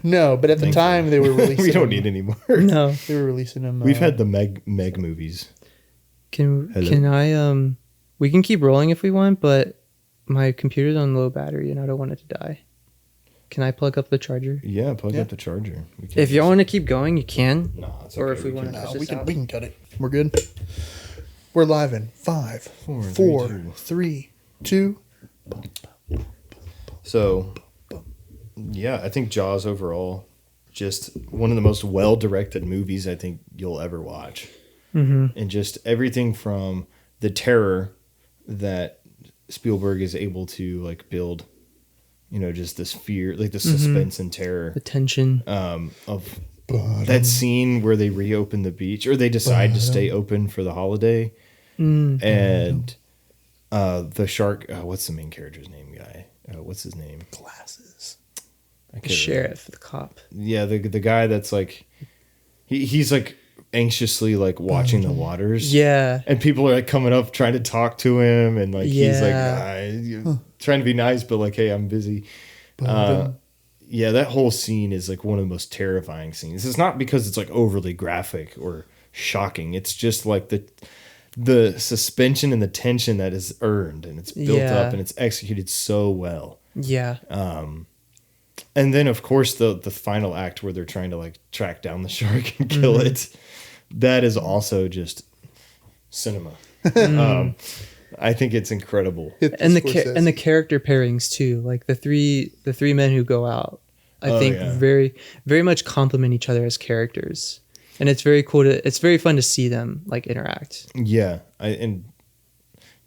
No, but at the time they were releasing We don't them. need any more. No. They were releasing them. We've had the Meg movies. Can Hello? I we can keep rolling if we want, but my computer's on low battery and I don't want it to die. Can I plug up the charger? Yeah, plug Yeah. up the charger. We can If y'all want to keep going, you can. No, it's or okay. if we want to No, push we this can out. we can cut it. We're good. We're live in 5, 4, 3, 2. So, yeah, I think Jaws overall, just one of the most well-directed movies I think you'll ever watch. Mm-hmm. And just everything from the terror that Spielberg is able to like build, you know, just this fear, like the suspense and terror. The tension. Of that scene where they reopen the beach, or they decide to stay open for the holiday. And the shark, what's the main character's name, guy? What's his name? Glasses. The sheriff, the cop. Yeah, the guy that's like, he's like anxiously like watching the waters. Yeah. And people are like coming up trying to talk to him, and like he's like trying to be nice, but like, hey, I'm busy. Yeah, that whole scene is like one of the most terrifying scenes. It's not because it's like overly graphic or shocking. It's just like the suspension and the tension that is earned, and it's built up and it's executed so well. Yeah. And then of course the final act where they're trying to like track down the shark and kill it. That is also just cinema. I think it's incredible. And the character pairings too, like the three men who go out, I think very, very much complement each other as characters. And it's very cool it's very fun to see them like interact. Yeah. And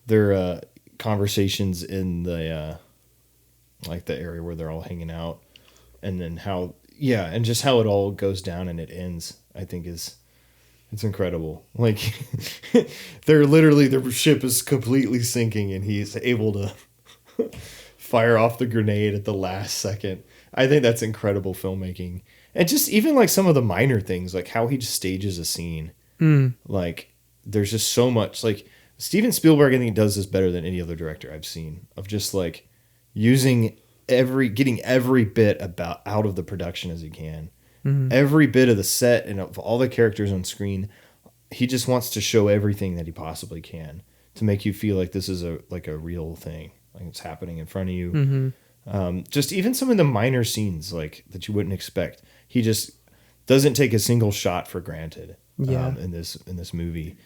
their conversations in the like the area where they're all hanging out, and then and just how it all goes down and it ends, I think it's incredible. Like their ship is completely sinking and he's able to fire off the grenade at the last second. I think that's incredible filmmaking. And just even like some of the minor things, like how he just stages a scene. Like there's just so much, like Steven Spielberg, I think does this better than any other director I've seen, of just like using getting every bit out of the production as he can. Every bit of the set and of all the characters on screen, he just wants to show everything that he possibly can to make you feel like this is a real thing, like it's happening in front of you. Just even some of the minor scenes like that you wouldn't expect, he just doesn't take a single shot for granted. In this movie,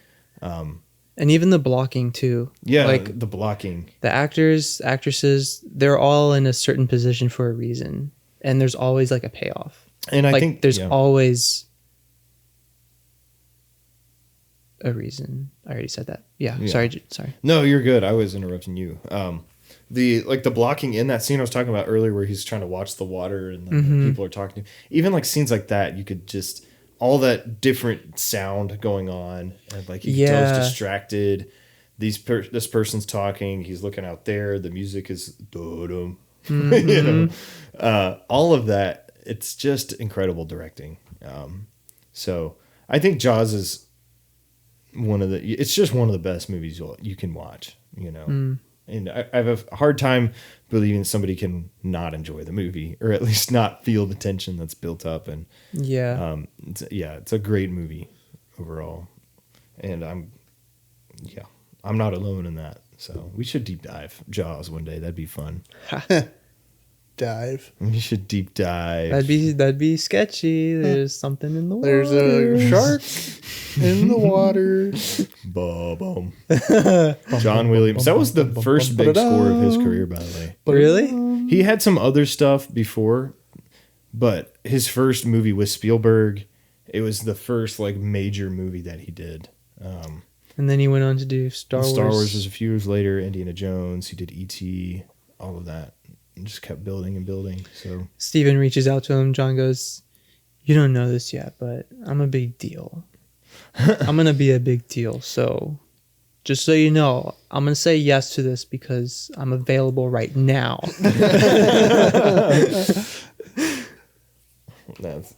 and even the blocking too. Yeah, like the blocking. The actors, actresses, they're all in a certain position for a reason, and there's always like a payoff. And I think there's always a reason. I already said that. Yeah. Sorry. No, you're good. I was interrupting you. The blocking in that scene I was talking about earlier, where he's trying to watch the water and the people are talking to him. Even like scenes like that, you could just all that different sound going on, and like you can tell he's distracted. This person's talking. He's looking out there. The music is you know, all of that. It's just incredible directing. So I think Jaws is it's just one of the best movies you can watch, you know. And I have a hard time believing somebody can not enjoy the movie, or at least not feel the tension that's built up. And it's a great movie overall. And I'm not alone in that. So we should deep dive Jaws one day. That'd be fun. Dive. We should deep dive. That'd be sketchy. There's something in the water. There's a shark in the water. Boom. John Williams. That was the first big score of his career, by the way. Really? He had some other stuff before, but his first movie with Spielberg, it was the first like major movie that he did. And then he went on to do Star Wars. Star Wars was a few years later. Indiana Jones. He did E.T. All of that. And just kept building and building. So Steven reaches out to him. John goes, "You don't know this yet, but I'm a big deal. I'm going to be a big deal. So just so you know, I'm going to say yes to this because I'm available right now." That's,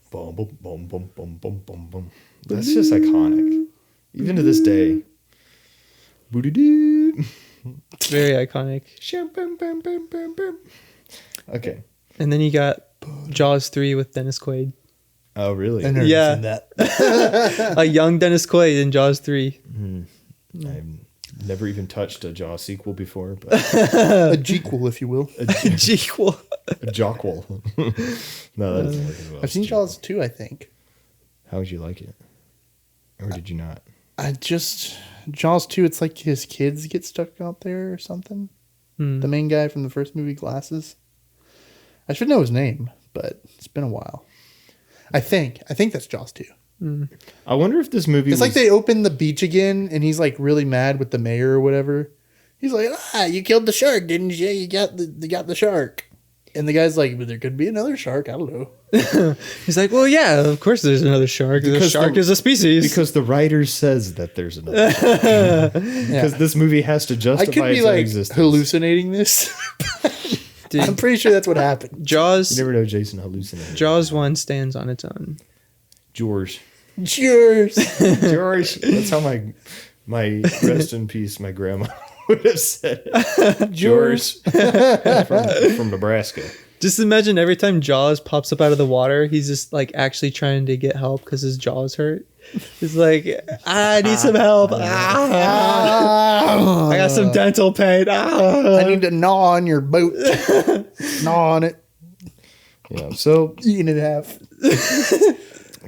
boom, boom, boom, boom, boom, boom, boom, boom. That's just iconic. Even to this day. Boo-doo-doo. It's very iconic. Okay. And then you got Jaws 3 with Dennis Quaid. Oh, really? I've never seen that. A young Dennis Quaid in Jaws 3. I've never even touched a Jaws sequel before. But a Jequel, if you will. A Jequel. A Jockwell. No, that's I've seen Jaws 2, I think. How would you like it? Or did you not? Jaws 2, it's like his kids get stuck out there or something. The main guy from the first movie, Glasses. I should know his name, but it's been a while. I think that's Jaws 2. I wonder if this movie It's like they open the beach again, and he's like really mad with the mayor or whatever. He's like, you killed the shark, didn't you? You got the shark. And the guy's like, but there could be another shark. I don't know. He's like, well, yeah, of course there's another shark. The shark is a species. Because the writer says that there's another shark. Because this movie has to justify I could be its own like existence. hallucinating this. Dude, I'm pretty sure that's what happened. Jaws. You never know Jason hallucinating. Jaws 1 stands on its own. George. Cheers. George. That's how my rest in peace, my grandma would have said it. George. from Nebraska. Just imagine every time Jaws pops up out of the water, he's just like actually trying to get help because his jaw's hurt. He's like, I need some help. I got some dental pain. I need to gnaw on your boat. Gnaw on it. Yeah. So Eating it half.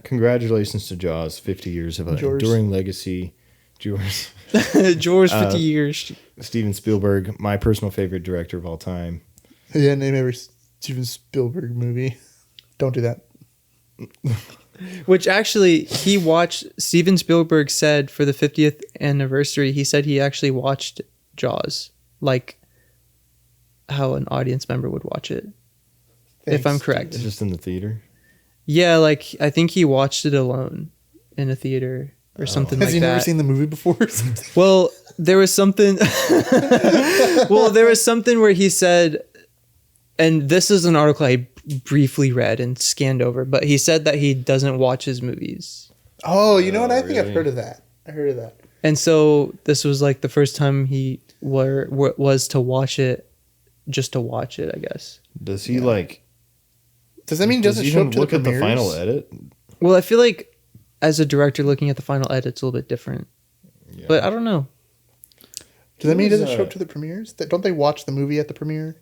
congratulations to Jaws, 50 years of an enduring legacy. George. George, 50 years. Steven Spielberg, my personal favorite director of all time. Yeah, name every Steven Spielberg movie. Don't do that. Which actually, Steven Spielberg said for the 50th anniversary, he said he actually watched Jaws, like how an audience member would watch it. Thanks, if I'm correct. Steven. Just in the theater. Yeah, like I think he watched it alone in a theater or something like that. Has he never seen the movie before or something? Well, there was something. There was something where he said, and this is an article I briefly read and scanned over, but he said that he doesn't watch his movies. Oh, you know what? I think really? I've heard of that. I heard of that. And so this was like the first time he was to watch it, just to watch it, I guess. Does he like? Does that mean he doesn't he show even up to look the at the premieres? final edit? Well, I feel like as a director looking at the final edit, it's a little bit different. Yeah. But I don't know. Does that mean he was, doesn't show up to the premieres? Don't they watch the movie at the premiere?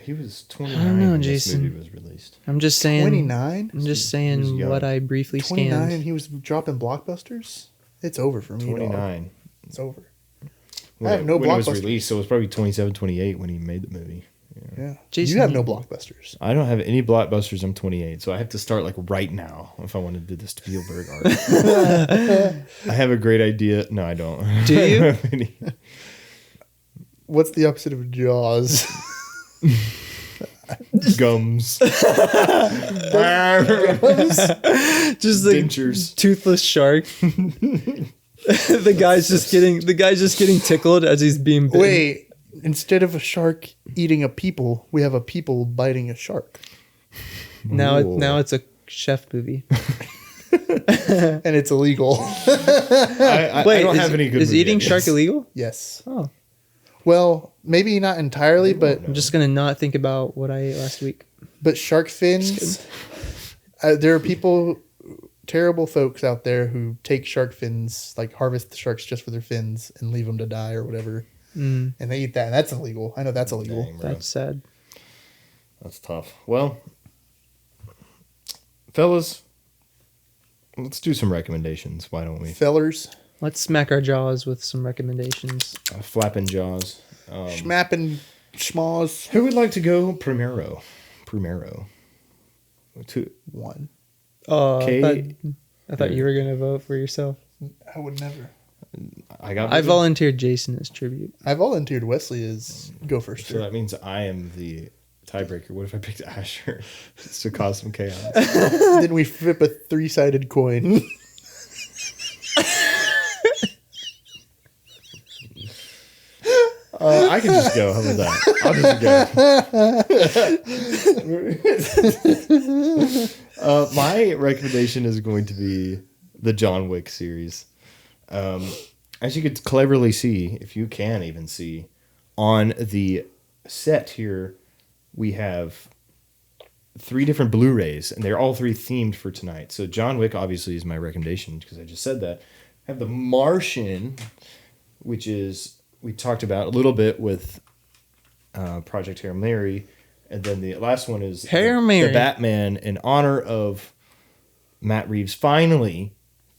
He was 29 I don't know, when Jason. this movie was released. I'm just saying. 29? I'm just He was saying young. what I briefly 29 and scanned. he was dropping blockbusters? It's over for me. 29. Dog. It's over. When I have no when it was blockbusters. released, so it was probably 27, 28 when he made the movie. Yeah. Jason, you have no blockbusters. I don't have any blockbusters. I'm 28, so I have to start like right now if I want to do the Spielberg art. I have a great idea. No, I don't. Do you? I don't have any. What's the opposite of Jaws? Gums. just like Dentures. toothless shark. the guy's just getting tickled as he's being bitten. Wait, instead of a shark eating a people, we have a people biting a shark. Now Ooh. it's a chef movie. And it's illegal. I don't have any good Is movie eating ideas. shark illegal? Yes. Oh, Well, maybe not entirely, but I'm just gonna not think about what I ate last week. shark fins. There are people, terrible folks out there who take shark fins, like harvest the sharks just for their fins and leave them to die or whatever, and they eat that. And that's illegal. I know that's illegal. Dang, bro. That's sad. That's tough. Well, fellas, let's do some recommendations. Why don't we? Fellers, Let's smack our jaws with some recommendations. Flapping Jaws. schmapping schmaws. Who would like to go primero? To One. K. I thought you were gonna vote for yourself. I would never. I volunteered Jason as tribute. I volunteered Wesley as go first. So that means I am the tiebreaker. What if I picked Asher just to cause some chaos? Then we flip a 3-sided coin. I can just go. How about that? I'll just go. My recommendation is going to be the John Wick series. As you could cleverly see, if you can even see, on the set here, we have 3 different Blu-rays, and they're all 3 themed for tonight. So John Wick obviously is my recommendation because I just said that. I have The Martian, which is, we talked about a little bit with Project Hail Mary, and then the last one is Hail Mary. the Batman in honor of Matt Reeves finally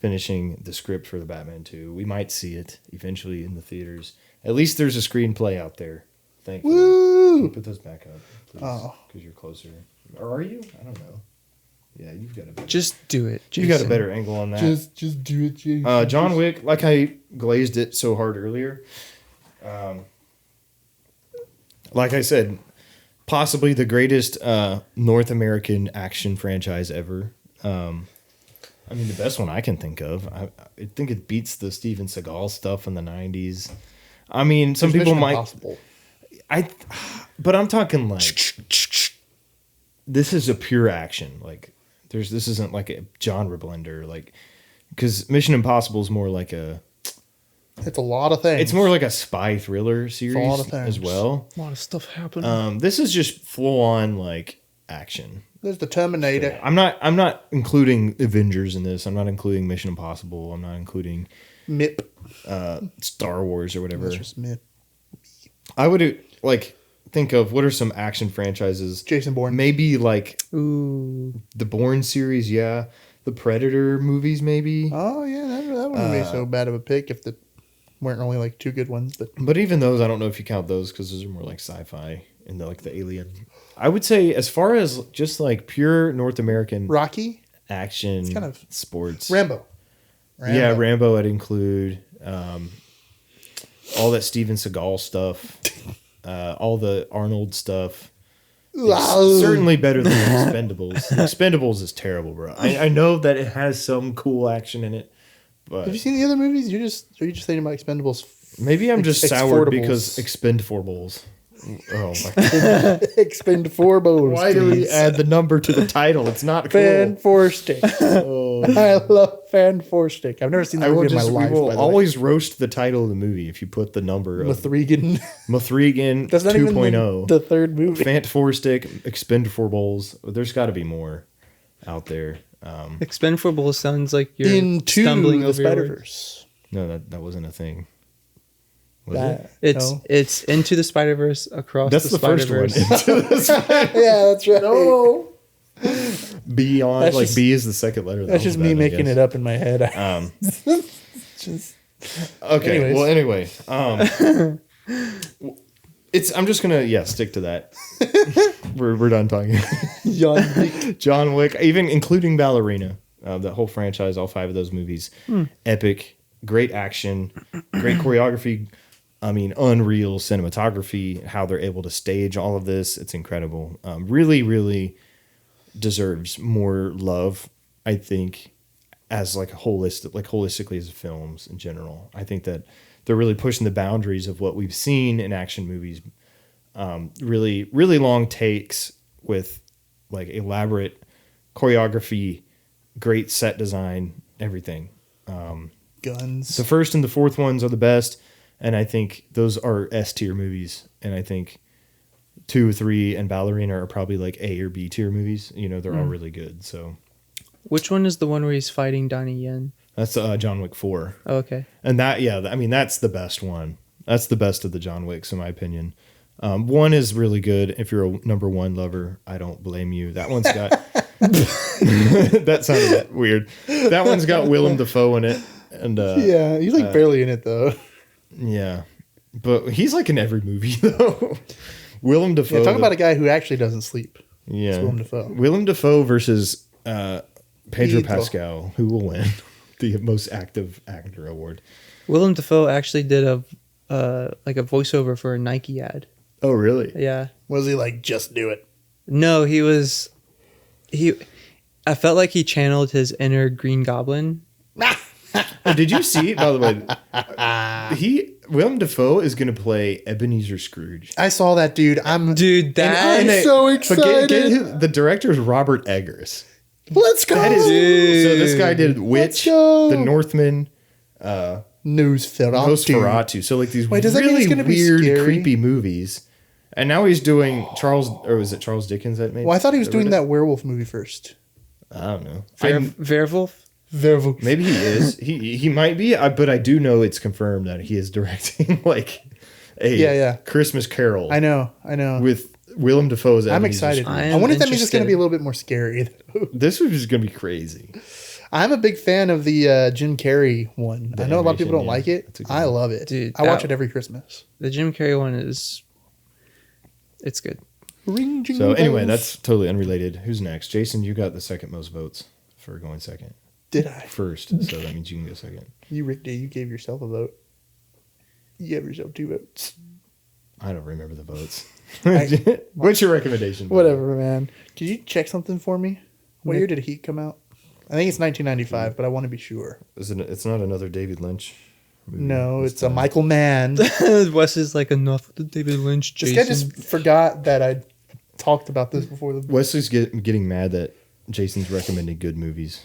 finishing the script for the Batman 2. We might see it eventually in the theaters. At least there's a screenplay out there. Thankfully. Woo! Put those back up, please, Oh. because you're closer. Or are you? I don't know. Yeah, you've got a better, Just do it. you got a Jason. better angle on that. Just do it, Jason. John Wick, like I glazed it so hard earlier. Like I said, possibly the greatest North American action franchise ever. I mean, the best one I can think of. I think it beats the Steven Seagal stuff in the 90s. I mean, some people Mission might. Impossible. But I'm talking like this is a pure action. Like this isn't like a genre blender. Like because Mission Impossible is more like It's a lot of things. it's more like a spy thriller series lot of things. as well. A lot of stuff happening. This is just full on like action. There's the Terminator. I'm not including Avengers in this. I'm not including Mission Impossible. I'm not including MIP. Star Wars or whatever. That's just MIP. I would like think of what are some action franchises. Jason Bourne. Maybe like Ooh. the Bourne series, yeah. The Predator movies, maybe. Oh yeah, that wouldn't be so bad of a pick if the weren't only like two good ones. But even those, I don't know if you count those because those are more like sci-fi and like the Alien. I would say as far as just like pure North American Rocky, action, it's kind of sports. Rambo. Yeah, Rambo I'd include. All that Steven Seagal stuff. All the Arnold stuff. Certainly better than Expendables. Expendables is terrible, bro. I know that it has some cool action in it, but Have you seen the other movies? Are you just thinking about Expendables? maybe I'm just soured Exportables. because Expendables. Oh my god! Expend 4 bones. Why do we please. add the number to the title? It's not Fan cool. 4 stick? Oh. I love Fan 4 stick. I've never seen that I will movie in my just we life. will by the always roast the title of the movie if you put the number way. of Mithrigan. Mithrigan That's not 2.0. even the third movie. Fant 4 stick, Expend 4 bowls. There's got to be more out there. Expendable sounds like you're Into stumbling the over your Spider words. Verse. No, that wasn't a thing. Was it? It's Into the Spider-Verse across That's the the first one. Spider-Verse. Yeah, that's right. No. Beyond, That's like just- B is the second letter. of the That's just me alphabet, I making guess. it up in my head. Okay. Anyways. Well, anyway, I'm just gonna stick to that. we're done talking. John Wick, even including Ballerina, that whole franchise, all 5 of those movies, epic, great action, great choreography. I mean, unreal cinematography. How they're able to stage all of this, it's incredible. Really, really deserves more love. I think as like holistically as films in general. I think that they're really pushing the boundaries of what we've seen in action movies. Really, really long takes with like elaborate choreography, great set design, everything. Guns. The first and the fourth ones are the best, and I think those are S tier movies. And I think 2, 3, and Ballerina are probably like A or B tier movies. You know, they're all really good. So Which one is the one where he's fighting Donnie Yen? that's John Wick 4. Oh, okay. And that, I mean, that's the best one. That's the best of the John Wicks, in my opinion. 1 is really good. If you're a number 1 lover, I don't blame you. That one's got that sounded weird. That one's got Willem Dafoe in it, and yeah, he's like barely in it though. yeah, but he's like in every movie though. Willem Dafoe. Yeah, talk about a guy who actually doesn't sleep. yeah, It's Willem Dafoe. Willem Dafoe versus Pedro Pedro. Pascal. Who will win the most active actor award? Willem Dafoe actually did a voiceover for a Nike ad. Oh, really? Yeah. Was he like, just do it? No, I felt like he channeled his inner Green Goblin. Did you see? By the way, Willem Dafoe is going to play Ebenezer Scrooge. I saw that dude. I'm I'm so excited. The director is Robert Eggers. Let's go. So this guy did Let's Witch, go. The Northman, Nosferatu. So like these Wait, does that mean really it's gonna be weird, scary? creepy movies. And now he's doing was it Charles Dickens that made? Well, I thought he was doing that werewolf movie first. I don't know. Werewolf? Werewolf. Maybe he is. He might be. But I do know it's confirmed that he is directing like a Christmas Carol. I know. With Willem Dafoe's. I'm Ebenezer excited. Scrooge. I I am wonder if that means it's going to interested. be a little bit more scary. This is just gonna be crazy. I'm a big fan of the Jim Carrey one. The I know a lot of people don't animation, like yeah. it. That's a good I one. love it. Dude, I watch it every Christmas. The Jim Carrey one it's good. Ring, So jingle anyway, bells. that's totally unrelated. Who's next? Jason, you got the second most votes for going second. Did I? First, so that means you can go second. You, Rick D, you gave yourself a vote. You gave yourself 2 votes. I don't remember the votes. I- What's your recommendation? Whatever, man. Could you check something for me? What Nick- year did Heat come out? I think it's 1995, but I want to be sure. It's not another David Lynch movie. No, this it's a time. Michael Mann. Wes is like, enough with the David Lynch, This Jason. guy just forgot that I talked about this before. Wesley's getting mad that Jason's recommending good movies.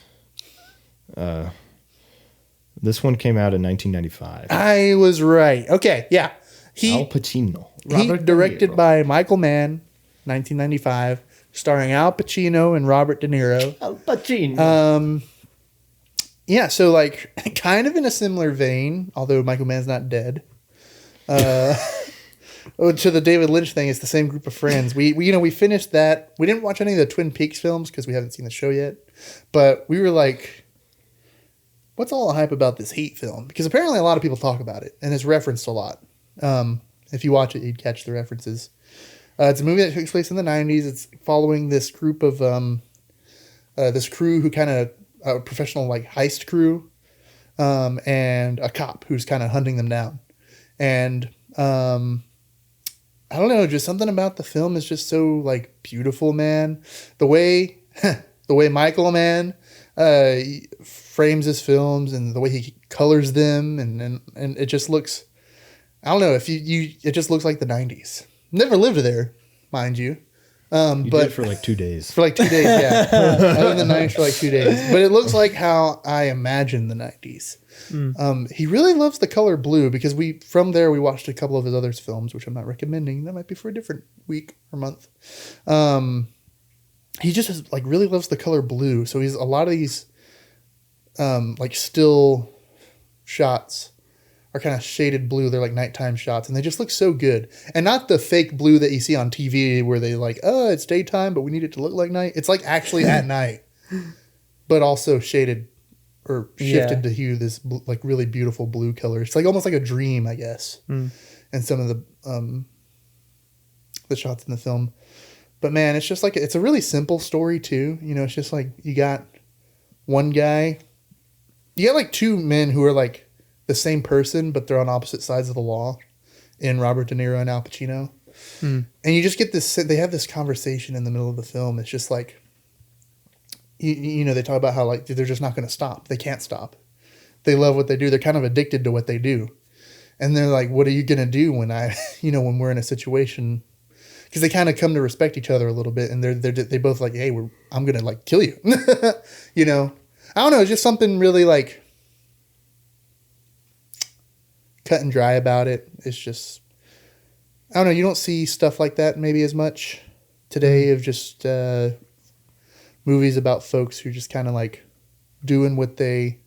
This one came out in 1995. I was right. Okay, yeah. Al Heat, Pacino. Heat directed by Michael Mann, 1995, starring Al Pacino and Robert De Niro. Al Pacino. Yeah, so like kind of in a similar vein, although Michael Mann's not dead. To the David Lynch thing, it's the same group of friends. We finished that. We didn't watch any of the Twin Peaks films because we haven't seen the show yet. But we were like, what's all the hype about this Heat film? Because apparently a lot of people talk about it and it's referenced a lot. If you watch it, you'd catch the references. It's a movie that takes place in the 90s. It's following this group of this crew who kind of a professional like heist crew, and a cop who's kind of hunting them down. And I don't know, just something about the film is just so like beautiful, man. The way Michael Mann frames his films and the way he colors them, and it just looks, I don't know, if it just looks like the 90s. Never lived there, mind you. You But did for like 2 days. for like 2 days, yeah. I lived in the 90s for like 2 days. But it looks like how I imagine the 90s. He really loves the color blue because from there we watched a couple of his other films, which I'm not recommending. That might be for a different week or month. He just like really loves the color blue. So he's a lot of these like still shots are kind of shaded blue. They're like nighttime shots, and they just look so good. And not the fake blue that you see on TV where they like, oh, it's daytime, but we need it to look like night. It's like actually at night, but also shaded or shifted to hue this like really beautiful blue color. It's like almost like a dream, I guess. And some of the shots in the film. But man, it's just like, it's a really simple story too. You know, it's just like you got one guy, you got like 2 men who are like the same person, but they're on opposite sides of the law in Robert De Niro and Al Pacino. And you just get this, they have this conversation in the middle of the film. It's just like, you know, they talk about how like they're just not going to stop. They can't stop. They love what they do. They're kind of addicted to what they do. And they're like, what are you going to do when when we're in a situation? Because they kind of come to respect each other a little bit. And they both like, hey, I'm going to like kill you. You know, I don't know. It's just something really like cut and dry about it. It's just, I don't know. You don't see stuff like that maybe as much today of just movies about folks who just kind of like doing what they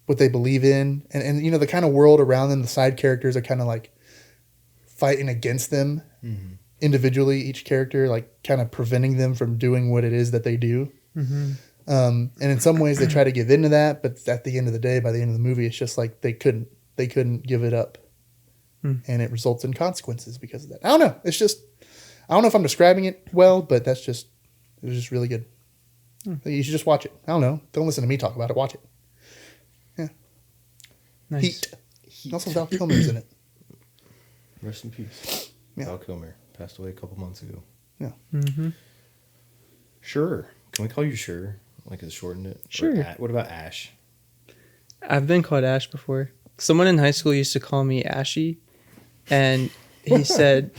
believe in. And you know, the kind of world around them, the side characters are kind of like fighting against them individually, each character, like kind of preventing them from doing what it is that they do. And in some ways they try to give into that, but at the end of the day, by the end of the movie, it's just like they couldn't give it up. And it results in consequences because of that. I don't know. It's just, I don't know if I'm describing it well, but it was just really good. You should just watch it. I don't know. Don't listen to me talk about it. Watch it. Yeah. Nice. Heat. Also, Val Kilmer's in it. Rest in peace. Yeah. Val Kilmer passed away a couple months ago. Yeah. Sure. Can we call you Sure? Like it's shortened it? Sure. What about Ash? I've been called Ash before. Someone in high school used to call me Ashy, and he said,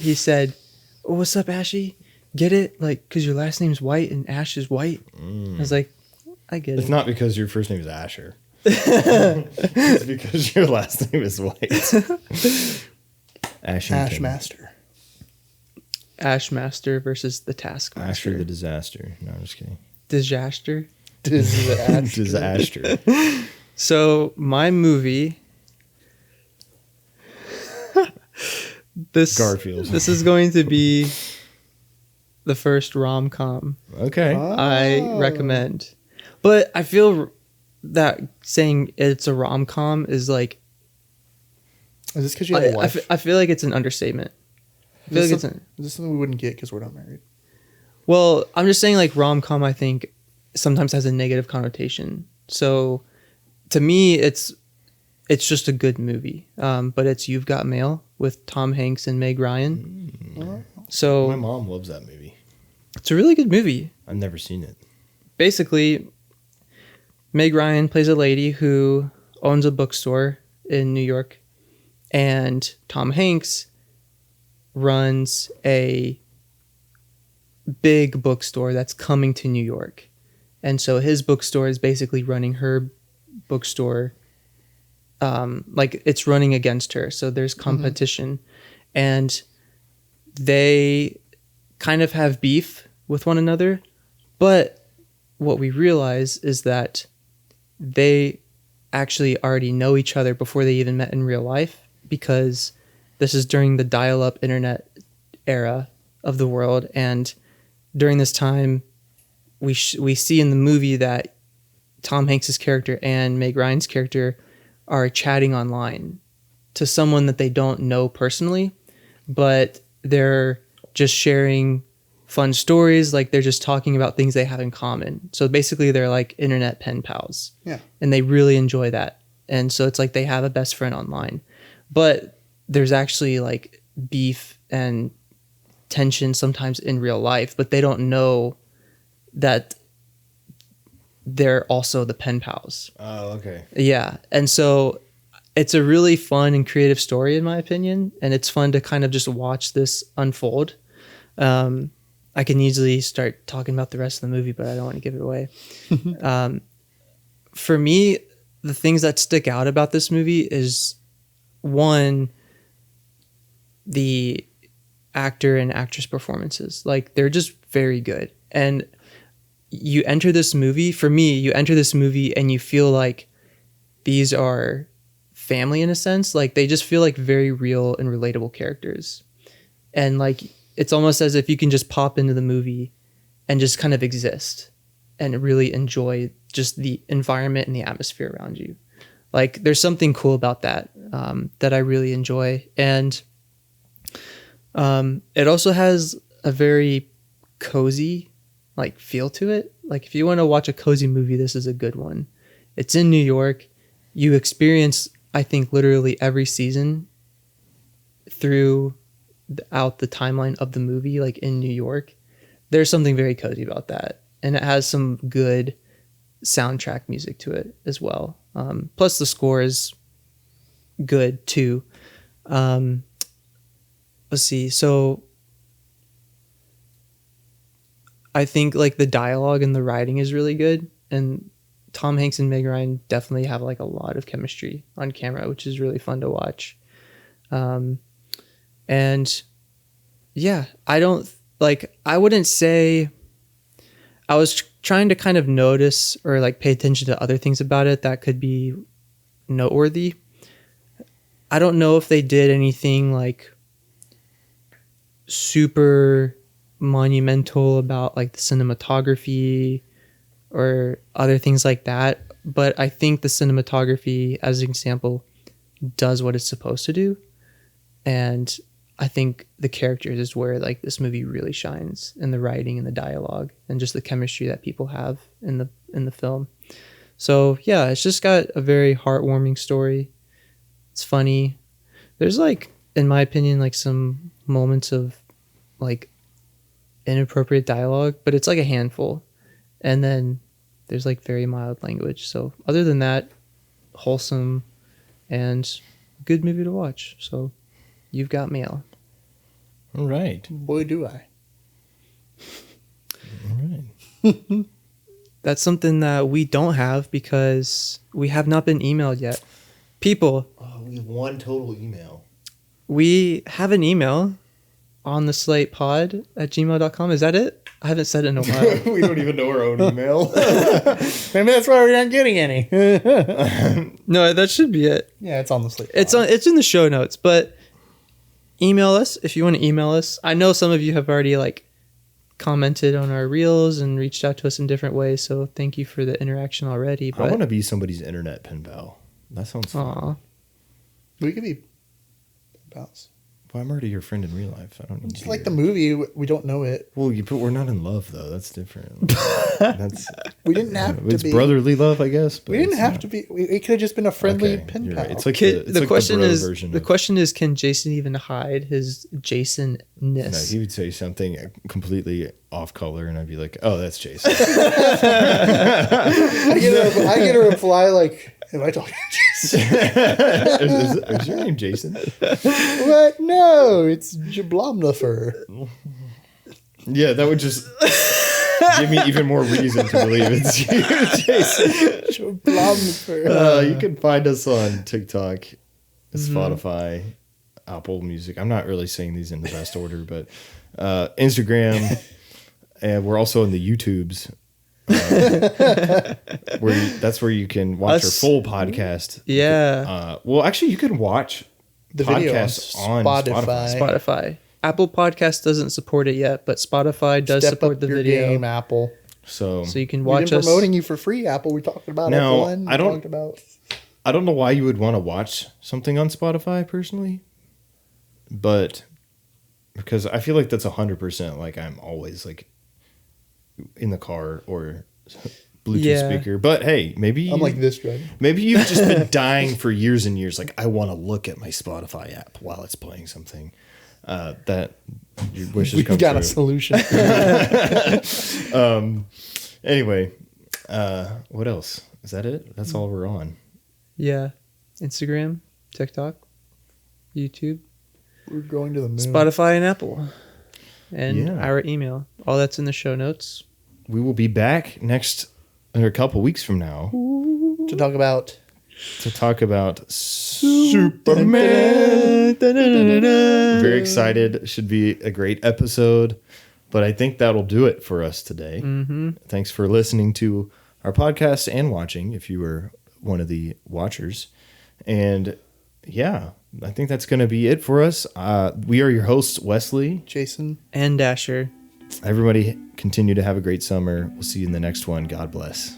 oh, what's up, Ashy? Get it? Like, because your last name's White and Ash is white. I was like, I get It's it. not because your first name is Asher. It's because your last name is White. Ashmaster. Ashmaster versus the Taskmaster. Asher the Disaster. No, I'm just kidding. Disaster. Disaster. So my movie. Garfield. This is going to be the first rom-com Okay. I recommend. But I feel that saying it's a rom-com is like... Is this because you have a wife? I feel like it's an understatement. Is this something we wouldn't get because we're not married? Well, I'm just saying like rom-com, I think, sometimes has a negative connotation. So to me, it's just a good movie. But it's You've Got Mail with Tom Hanks and Meg Ryan. So my mom loves that movie. It's a really good movie. I've never seen it. Basically, Meg Ryan plays a lady who owns a bookstore in New York, and Tom Hanks runs a big bookstore that's coming to New York. And so his bookstore is basically running her bookstore, like it's running against her. So there's competition. And they kind of have beef with one another. But what we realize is that they actually already know each other before they even met in real life, because this is during the dial-up internet era of the world. And during this time, we see in the movie that Tom Hanks's character and Meg Ryan's character are chatting online to someone that they don't know personally, but they're just sharing fun stories. Like they're just talking about things they have in common. So basically they're like internet pen pals. Yeah. And they really enjoy that. And so it's like they have a best friend online, but there's actually like beef and tension sometimes in real life, but they don't know that they're also the pen pals. Oh, okay. Yeah. And so it's a really fun and creative story, in my opinion. And it's fun to kind of just watch this unfold. I can easily start talking about the rest of the movie, but I don't want to give it away. For me, the things that stick out about this movie is, one, the actor and actress performances. Like, they're just very good. And you enter this movie, for me, you enter this movie and you feel like these are family in a sense. Like, they just feel like very real and relatable characters. And like, it's almost as if you can just pop into the movie and just kind of exist and really enjoy just the environment and the atmosphere around you. Like, there's something cool about that, that I really enjoy. And it also has a very cozy like feel to it. Like, if you want to watch a cozy movie, this is a good one. It's in New York. You experience, I think, literally every season throughout the timeline of the movie, like in New York. There's something very cozy about that. And it has some good soundtrack music to it as well. Plus the score is good too. Let's see. So I think like the dialogue and the writing is really good. And Tom Hanks and Meg Ryan definitely have like a lot of chemistry on camera, which is really fun to watch. And yeah, I wouldn't say, I was trying to kind of notice or like pay attention to other things about it that could be noteworthy. I don't know if they did anything like super monumental about like the cinematography or other things like that, but I think the cinematography, as an example, does what it's supposed to do. And I think the characters is where like this movie really shines, and the writing and the dialogue and just the chemistry that people have in the film. So yeah, it's just got a very heartwarming story. It's funny. There's like, in my opinion, like some moments of like inappropriate dialogue, but it's like a handful. And then there's like very mild language. So other than that, wholesome and good movie to watch. So You've Got Mail. All right. Boy, do I. All right. That's something that we don't have because we have not been emailed yet. People. Oh, we have one total email. We have an email on the slatepod@gmail.com. Is that it? I haven't said it in a while. We don't even know our own email. Maybe that's why we're not getting any. No, that should be it. Yeah, it's on the Slate. It's in the show notes, but email us if you want to email us. I know some of you have already like commented on our reels and reached out to us in different ways. So thank you for the interaction already. I But want to be somebody's internet pen pal. That sounds fun. aw, We could be pals. Well, I'm already your friend in real life. I don't need Just to like be the your- movie, we don't know it. Well, but we're not in love though. That's different. That's We didn't have to it's be. brotherly love, I guess. But We didn't it's have not. to be. It could have just been a friendly Okay, pen you're pal. right. It's like Kid, the the question bro is version the of- question is, can Jason even hide his Jason-ness? No, he would say something completely off color, and I'd be like, "Oh, that's Jason." I get a reply like, "Am I talking to Jason?" is your name Jason? What? No, it's Jablomnifer. Yeah, that would just give me even more reason to believe it's you, Jason. Jablomnifer. You can find us on TikTok, Spotify, Apple Music. I'm not really saying these in the best order, but Instagram, and we're also in the YouTubes. That's where you can watch our Us- full podcast. Yeah, Well, actually, you can watch The video podcasts on on Spotify. Spotify. Apple Podcast doesn't support it yet, but Spotify does Step support up the your video, game, Apple. So so you can We've watch been us. promoting you for free, Apple. We talked about No, F1. I don't- Talked about. I don't know why you would want to watch something on Spotify personally, but because I feel like that's 100% like I'm always like in the car or Bluetooth Yeah. speaker. But hey, maybe I'm like this driving. maybe you've just been dying for years and years. Like I want to look at my Spotify app while it's playing something. That your wishes We've come got a true. solution. Anyway, what else? Is that it? That's all we're on. Yeah, Instagram, TikTok, YouTube, We're going to the moon. Spotify, and Apple, and Yeah. our email. All that's in the show notes. We will be back next in a couple weeks from now To talk about to talk about Superman. Very excited. Should be a great episode. But I think that'll do it for us today. Mm-hmm. Thanks for listening to our podcast and watching if you were one of the watchers. And yeah, I think that's going to be it for us. We are your hosts, Wesley. Jason. And Dasher. Everybody continue to have a great summer. We'll see you in the next one. God bless.